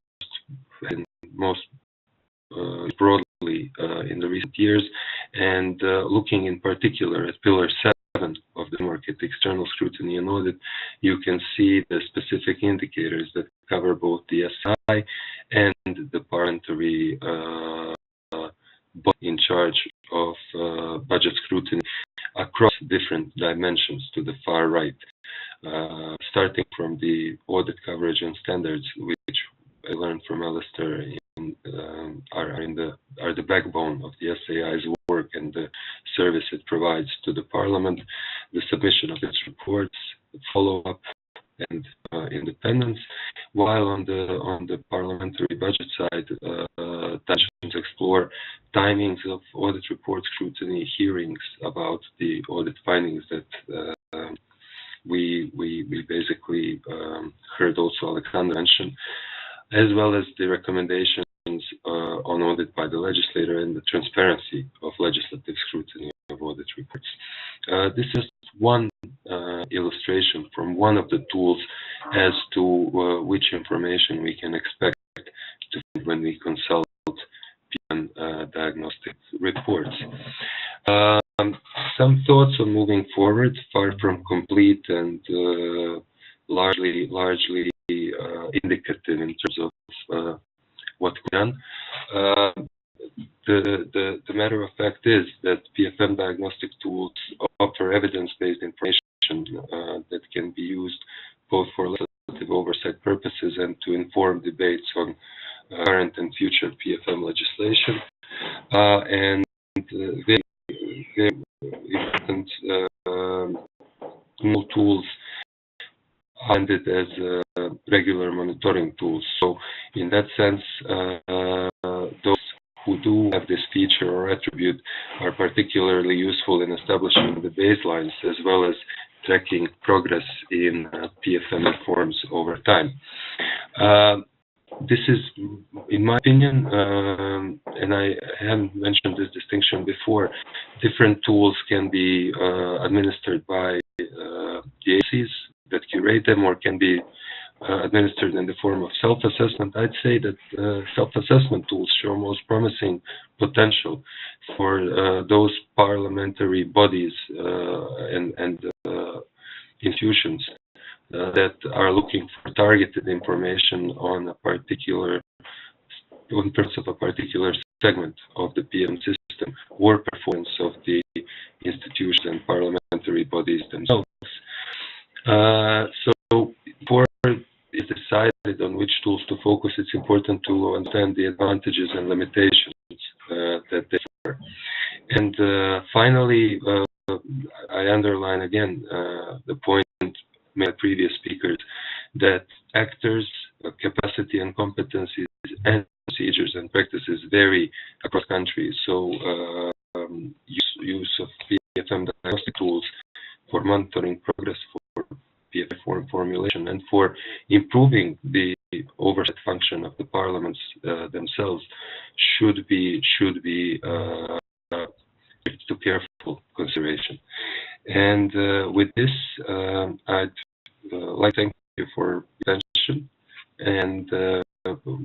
broadly in the recent years, and looking in particular at Pillar 7 of the market, external scrutiny and audit, you can see the specific indicators that cover both the SI and the parliamentary body in charge of budget scrutiny across different dimensions to the far right, starting from the audit coverage and standards, which I learned from Alistair are the backbone of the SAI's work and the service it provides to the Parliament, the submission of its reports, follow-up, and independence. While on the parliamentary budget side, dimensions explore timings of audit report scrutiny, hearings about the audit findings that we basically heard also Alexander mention, as well as the recommendations on audit by the legislator and the transparency of legislative scrutiny of audit reports. This is one illustration from one of the tools as to which information we can expect to find when we consult PFM diagnostic reports. Some thoughts on moving forward, far from complete and largely indicative in terms of what we've done. The matter of fact is that PFM diagnostic tools offer evidence-based information that can be used both for legislative oversight purposes and to inform debates on current and future PFM legislation. And very important new tools funded as regular monitoring tools. So in that sense, those who do have this feature or attribute are particularly useful in establishing the baselines as well as tracking progress in PFM reforms over time. This is, in my opinion, and I haven't mentioned this distinction before, different tools can be administered by the agencies that curate them or can be administered in the form of self-assessment. I'd say that self-assessment tools show most promising potential for those parliamentary bodies and institutions that are looking for targeted information on terms of a particular segment of the PM system or performance of the institutions and parliamentary bodies themselves. So before it's decided on which tools to focus, it's important to understand the advantages and limitations that they offer. And finally, I underline again the point made by previous speakers that actors' capacity and competencies and procedures and practices vary across countries. So use of PFM diagnostic tools for monitoring progress, for PFM formulation, and for improving the oversight function of the parliaments themselves should be to careful consideration. And with this, I'd like to thank you for your attention and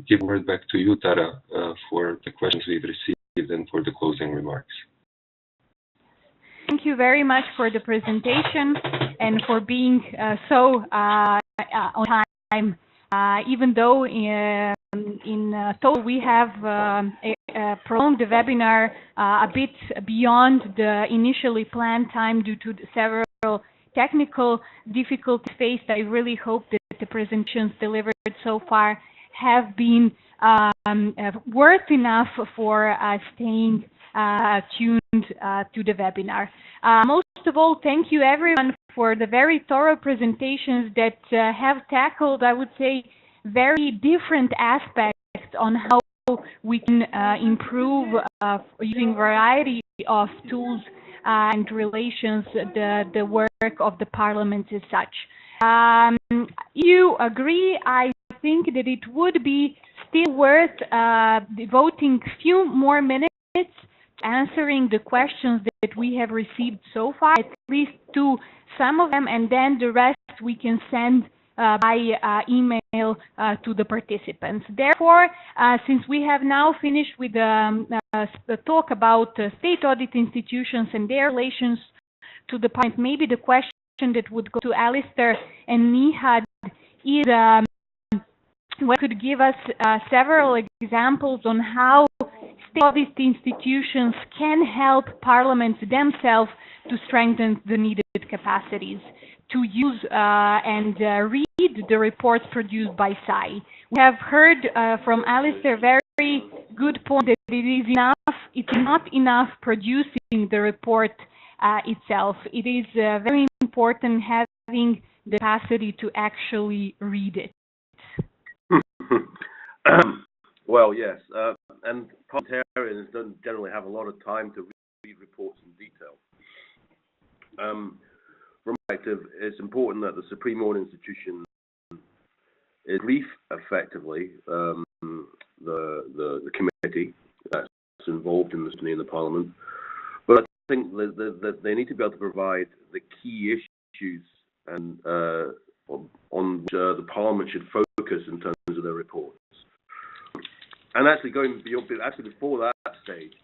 give the word back to you, Tara, for the questions we've received and for the closing remarks. Thank you very much for the presentation and for being so on time. Even though in total we have prolonged the webinar a bit beyond the initially planned time due to several technical difficulties faced, I really hope that the presentations delivered so far have been worth enough for staying tuned to the webinar. Most of all, thank you everyone for the very thorough presentations that have tackled, I would say, very different aspects on how we can improve using variety of tools and relations the work of the parliament as such. You agree, I think that it would be still worth devoting a few more minutes answering the questions that we have received so far, at least to some of them, and then the rest we can send by email to the participants. Therefore, since we have now finished with the talk about state audit institutions and their relations to the parliament, maybe the question that would go to Alistair and Nihad is what could give us several examples on how state audit institutions can help parliaments themselves to strengthen the needed capacities to use and read the reports produced by SAI. We have heard from Alistair very good point that it's not enough producing the report itself. It is very important having the capacity to actually read it. Well, yes, and parliamentarians don't generally have a lot of time to read reports in detail. From my perspective, it's important that the Supreme Audit Institution brief effectively the committee that's involved in this in the Parliament. But I think that they need to be able to provide the key issues and on which the Parliament should focus in terms of their reports. And actually going beyond, before that stage,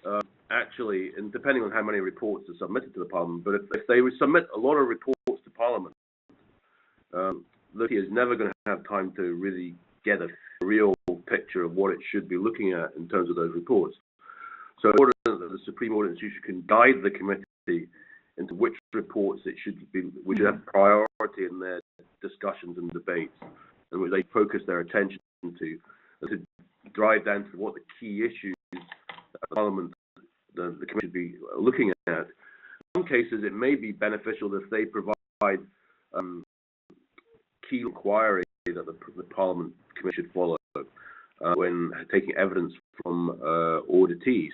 and depending on how many reports are submitted to the Parliament, but if they submit a lot of reports to Parliament, the committee is never going to have time to really get a real picture of what it should be looking at in terms of those reports. So in order that the Supreme Audit Institution can guide the committee into which reports it should be, which have priority in their discussions and debates, and which they focus their attention to drive down to what the key issues that the Parliament, the committee should be looking at. In some cases, it may be beneficial if they provide key inquiry that the Parliament committee should follow when taking evidence from auditees.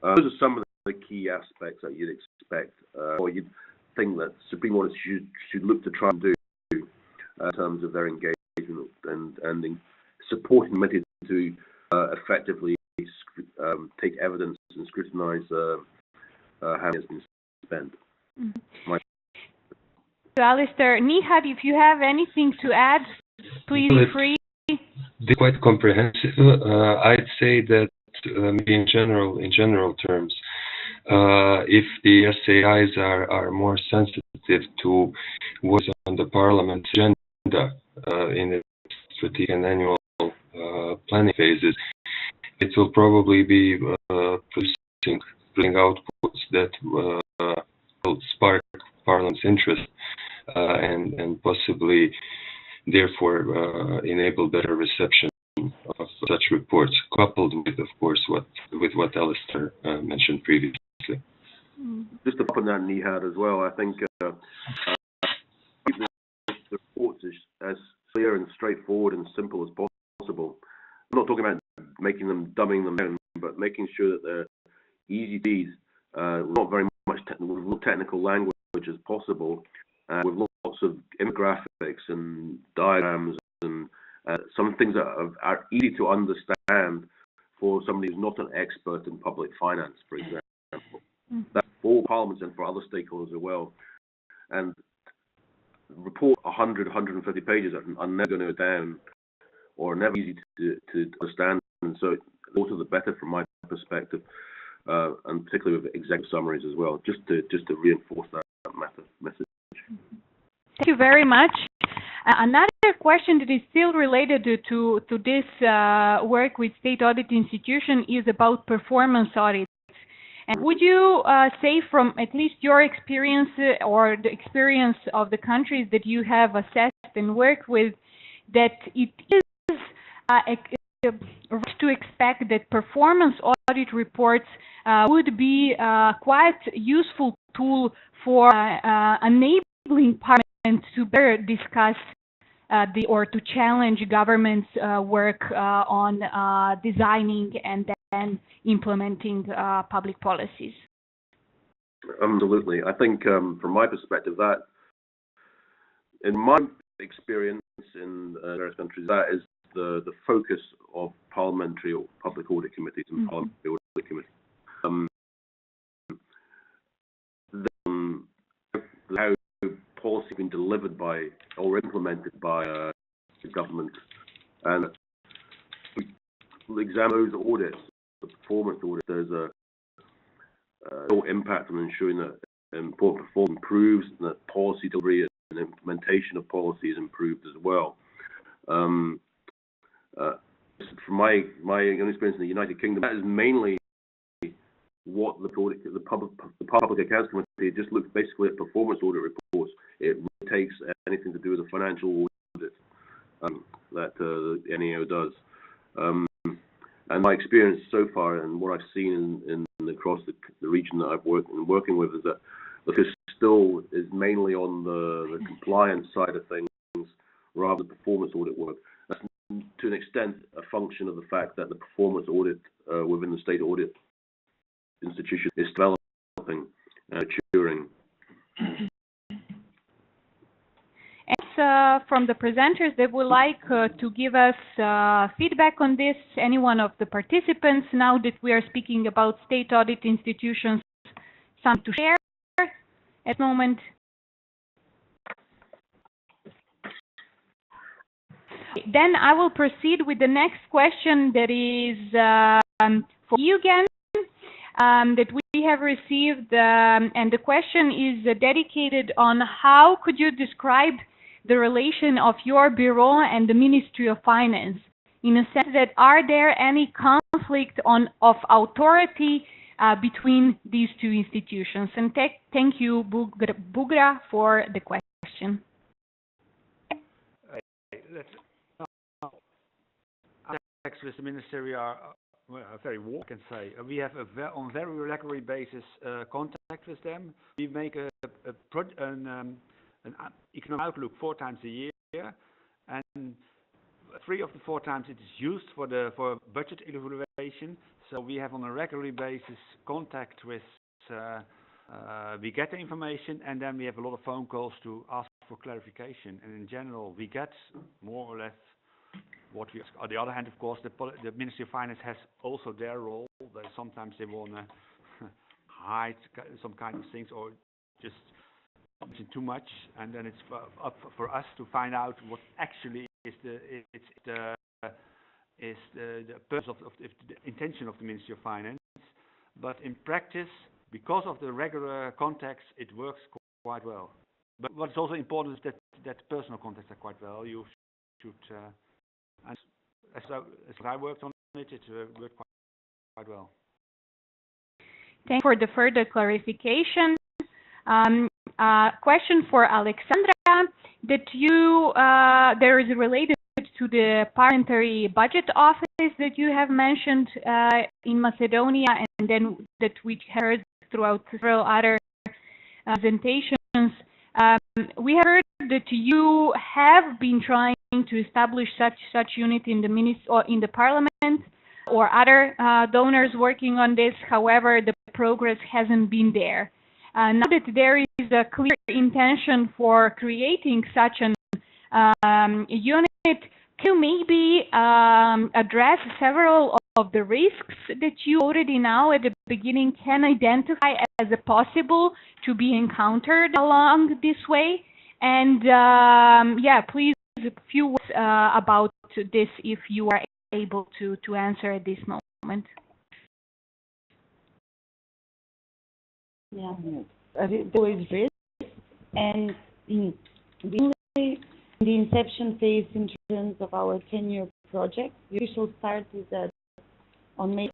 Those are some of the key aspects that you'd expect, or you'd think that Supreme Audit should look to try and do in terms of their engagement and in supporting the committee to effectively take evidence and scrutinise how it has been spent. Mm-hmm. So, Alistair, Nihad, if you have anything to add, please feel free. They're quite comprehensive. I'd say that in general terms, if the SAIs are more sensitive to what's on the Parliament's agenda in the strategic and annual planning phases, it will probably be producing outputs that will spark Parliament's interest and possibly, therefore, enable better reception of such reports, coupled with, of course, what Alistair mentioned previously. Just to put on that, Nihad, as well, I think keep the reports as clear and straightforward and simple as possible. I'm not talking about dumbing them down, but making sure that they're easy to read, not very much technical language as possible, with lots of infographics and diagrams and Some things that are easy to understand for somebody who's not an expert in public finance, for example. That's for parliaments and for other stakeholders as well. And report 100, 150 pages are never going to go down or never easy to understand. And so also the better from my perspective, and particularly with executive summaries as well, just to reinforce that message. Thank you very much. Another question that is still related to this work with state audit institution is about performance audits. And would you say, from at least your experience or the experience of the countries that you have assessed and worked with, that it is to expect that performance audit reports would be quite useful tool for enabling Parliament to better discuss or to challenge government's work on designing and then implementing public policies? Absolutely. I think from my perspective, that in my experience in various countries, that is the focus of parliamentary or public audit committees and parliamentary audit committees. How policy has been delivered by or implemented by the government, and we examine those audits, the performance audit. There's a real impact on ensuring that important performance improves and that policy delivery and implementation of policy is improved as well. From my own experience in the United Kingdom, that is mainly what the Public Accounts Committee just looks basically at performance audit reports. It really takes anything to do with the financial audit that the NAO does. And my experience so far, and what I've seen in across the region that I've working with, is that the focus still is mainly on the compliance side of things rather than performance audit work. That's to an extent a function of the fact that the performance audit within the state audit institution is developing and maturing. And from the presenters that would like to give us feedback on this, any one of the participants, now that we are speaking about state audit institutions, something to share at the moment? Then I will proceed with the next question that is for you again. That we have received, and the question is dedicated on how could you describe the relation of your bureau and the Ministry of Finance, in a sense that are there any conflict of authority between these two institutions? And thank you, Bugra, for the question. With the Ministry are very warm, I can say. We have on very regular basis contact with them. We make an economic outlook 4 times a year, and 3 of the 4 times it is used for budget evaluation. So we have on a regular basis contact with. We get the information, and then we have a lot of phone calls to ask for clarification. And in general, we get more or less what we. On the other hand, of course, the Ministry of Finance has also their role. Sometimes they want to hide some kind of things or just too much, and then it's up for us to find out what actually is the purpose of the intention of the Ministry of Finance. But in practice, because of the regular contacts, it works quite well. But what's also important is that personal contacts are quite well. You should. As I worked on it, it worked quite well. Thank you for the further clarification. Question for Alexandra, that there is related to the parliamentary budget office that you have mentioned in Macedonia, and then that we heard throughout several other presentations. We have heard that you have been trying to establish such unit in the Parliament or other donors working on this. However, the progress hasn't been there. Now that there is a clear intention for creating such an unit, Can you maybe address several of the risks that you already now at the beginning can identify as a possible to be encountered along this way? And yeah, please a few words about this if you are able to answer at this moment. Yeah, there is risk, and in the inception phase in terms of our 10-year project, the official start is on May.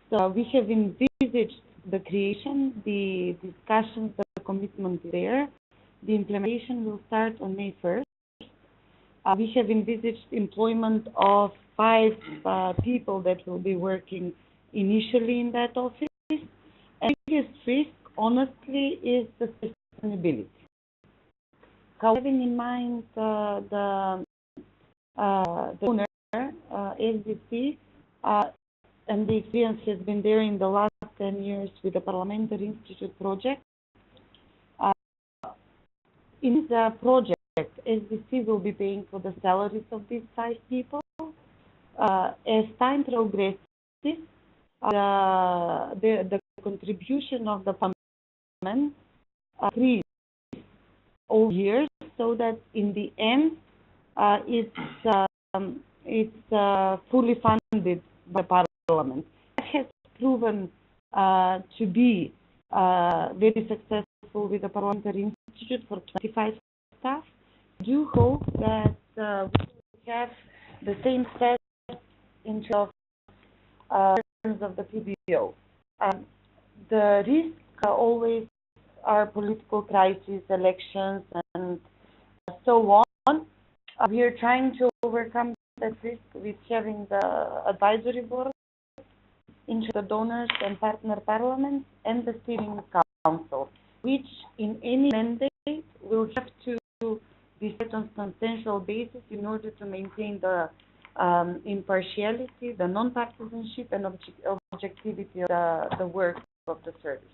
So we have envisaged the creation, the discussions, the commitment there. The implementation will start on May 1st. We have envisaged employment of 5 people that will be working initially in that office. And the biggest risk, honestly, is the sustainability. Having in mind the owner, SDC, and the experience has been there in the last 10 years with the Parliamentary Institute project. In the project, SDC will be paying for the salaries of these 5 people. As time progresses, the contribution of the Parliament increases over years, so that in the end, it's fully funded by Parliament. That has proven to be very successful with the Parliamentary Institute for 25 staff. I do hope that we will have the same set in terms of the PBO. The risks always are political crises, elections, and so on. We are trying to overcome that risk with having the advisory board, into the donors and partner parliaments, and the steering council, which in any mandate will have to be set on substantial basis in order to maintain the impartiality, the non-partisanship, and objectivity of the work of the service.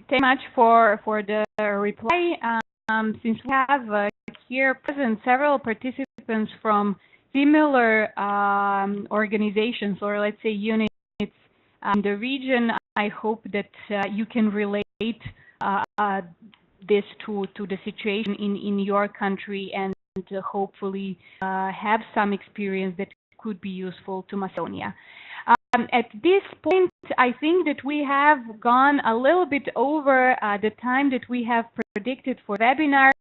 Thank you much for the reply. Since we have here present several participants from similar organizations, or let's say units in the region, I hope that you can relate this to the situation in your country, and hopefully have some experience that could be useful to Macedonia. At this point, I think that we have gone a little bit over the time that we have predicted for webinar,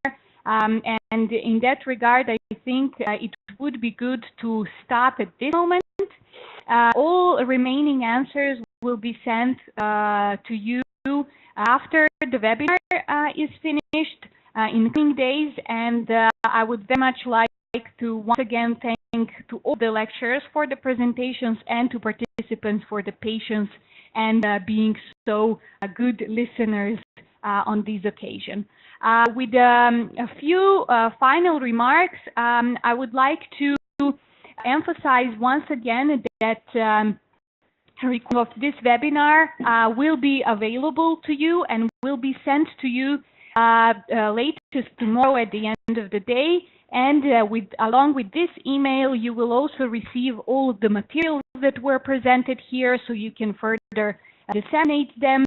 and in that regard, I think it would be good to stop at this moment. All remaining answers will be sent to you after the webinar is finished in coming days, and I would very much like to once again thank to all the lecturers for the presentations and to participants for the patience and being so good listeners on this occasion. With a few final remarks, I would like to emphasize once again that a recording of this webinar will be available to you and will be sent to you latest tomorrow at the end of the day. And along with this email, you will also receive all of the materials that were presented here, so you can further disseminate them.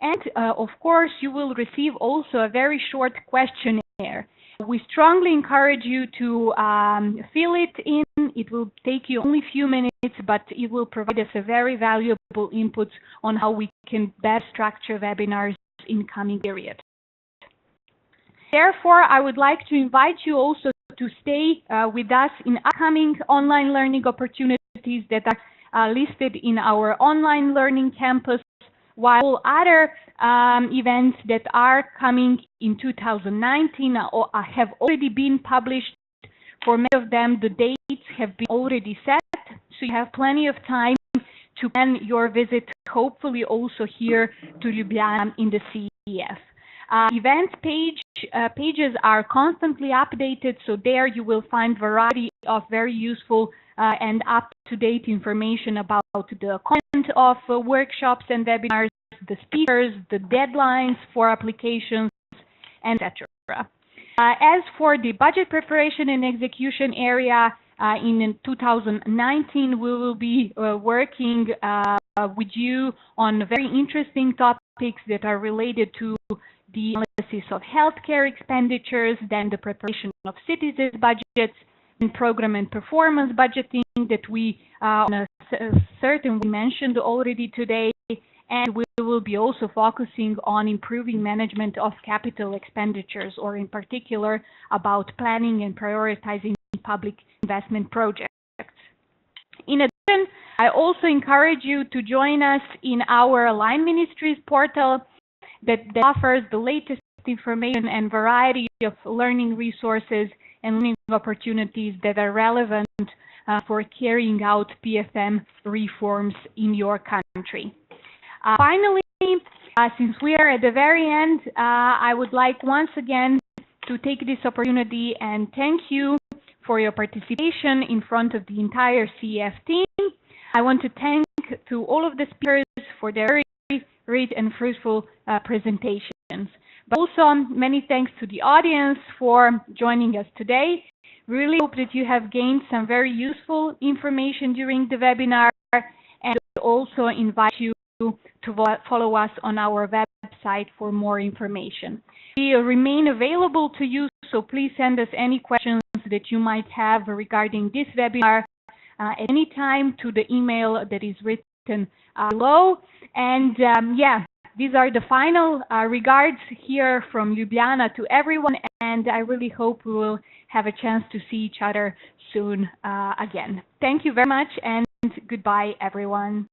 And of course, you will receive also a very short questionnaire. We strongly encourage you to fill it in. It will take you only a few minutes, but it will provide us a very valuable input on how we can best structure webinars in coming period. Therefore, I would like to invite you also to stay with us in upcoming online learning opportunities that are listed in our online learning campus, while other events that are coming in 2019 have already been published. For many of them, the dates have been already set, so you have plenty of time to plan your visit, hopefully also here to Ljubljana in the CEF. Events pages are constantly updated, so there you will find variety of very useful and up-to-date information about the content of workshops and webinars, the speakers, the deadlines for applications, and etc. As for the budget preparation and execution area, in 2019, we will be working with you on very interesting topics that are related to the analysis of healthcare expenditures, then the preparation of citizens' budgets, and program and performance budgeting that we certainly mentioned already today. And we will be also focusing on improving management of capital expenditures, or in particular about planning and prioritizing public investment projects. In addition, I also encourage you to join us in our Align Ministries portal that offers the latest information and variety of learning resources and learning opportunities that are relevant for carrying out PFM reforms in your country. Finally, since we are at the very end, I would like once again to take this opportunity and thank you for your participation in front of the entire CEF team. I want to thank to all of the speakers for their very great and fruitful presentations. But also many thanks to the audience for joining us today. Really hope that you have gained some very useful information during the webinar, and also invite you to follow us on our website for more information. We remain available to you, so please send us any questions that you might have regarding this webinar at any time to the email that is written below. And yeah, these are the final regards here from Ljubljana to everyone, and I really hope we will have a chance to see each other soon again. Thank you very much, and goodbye, everyone.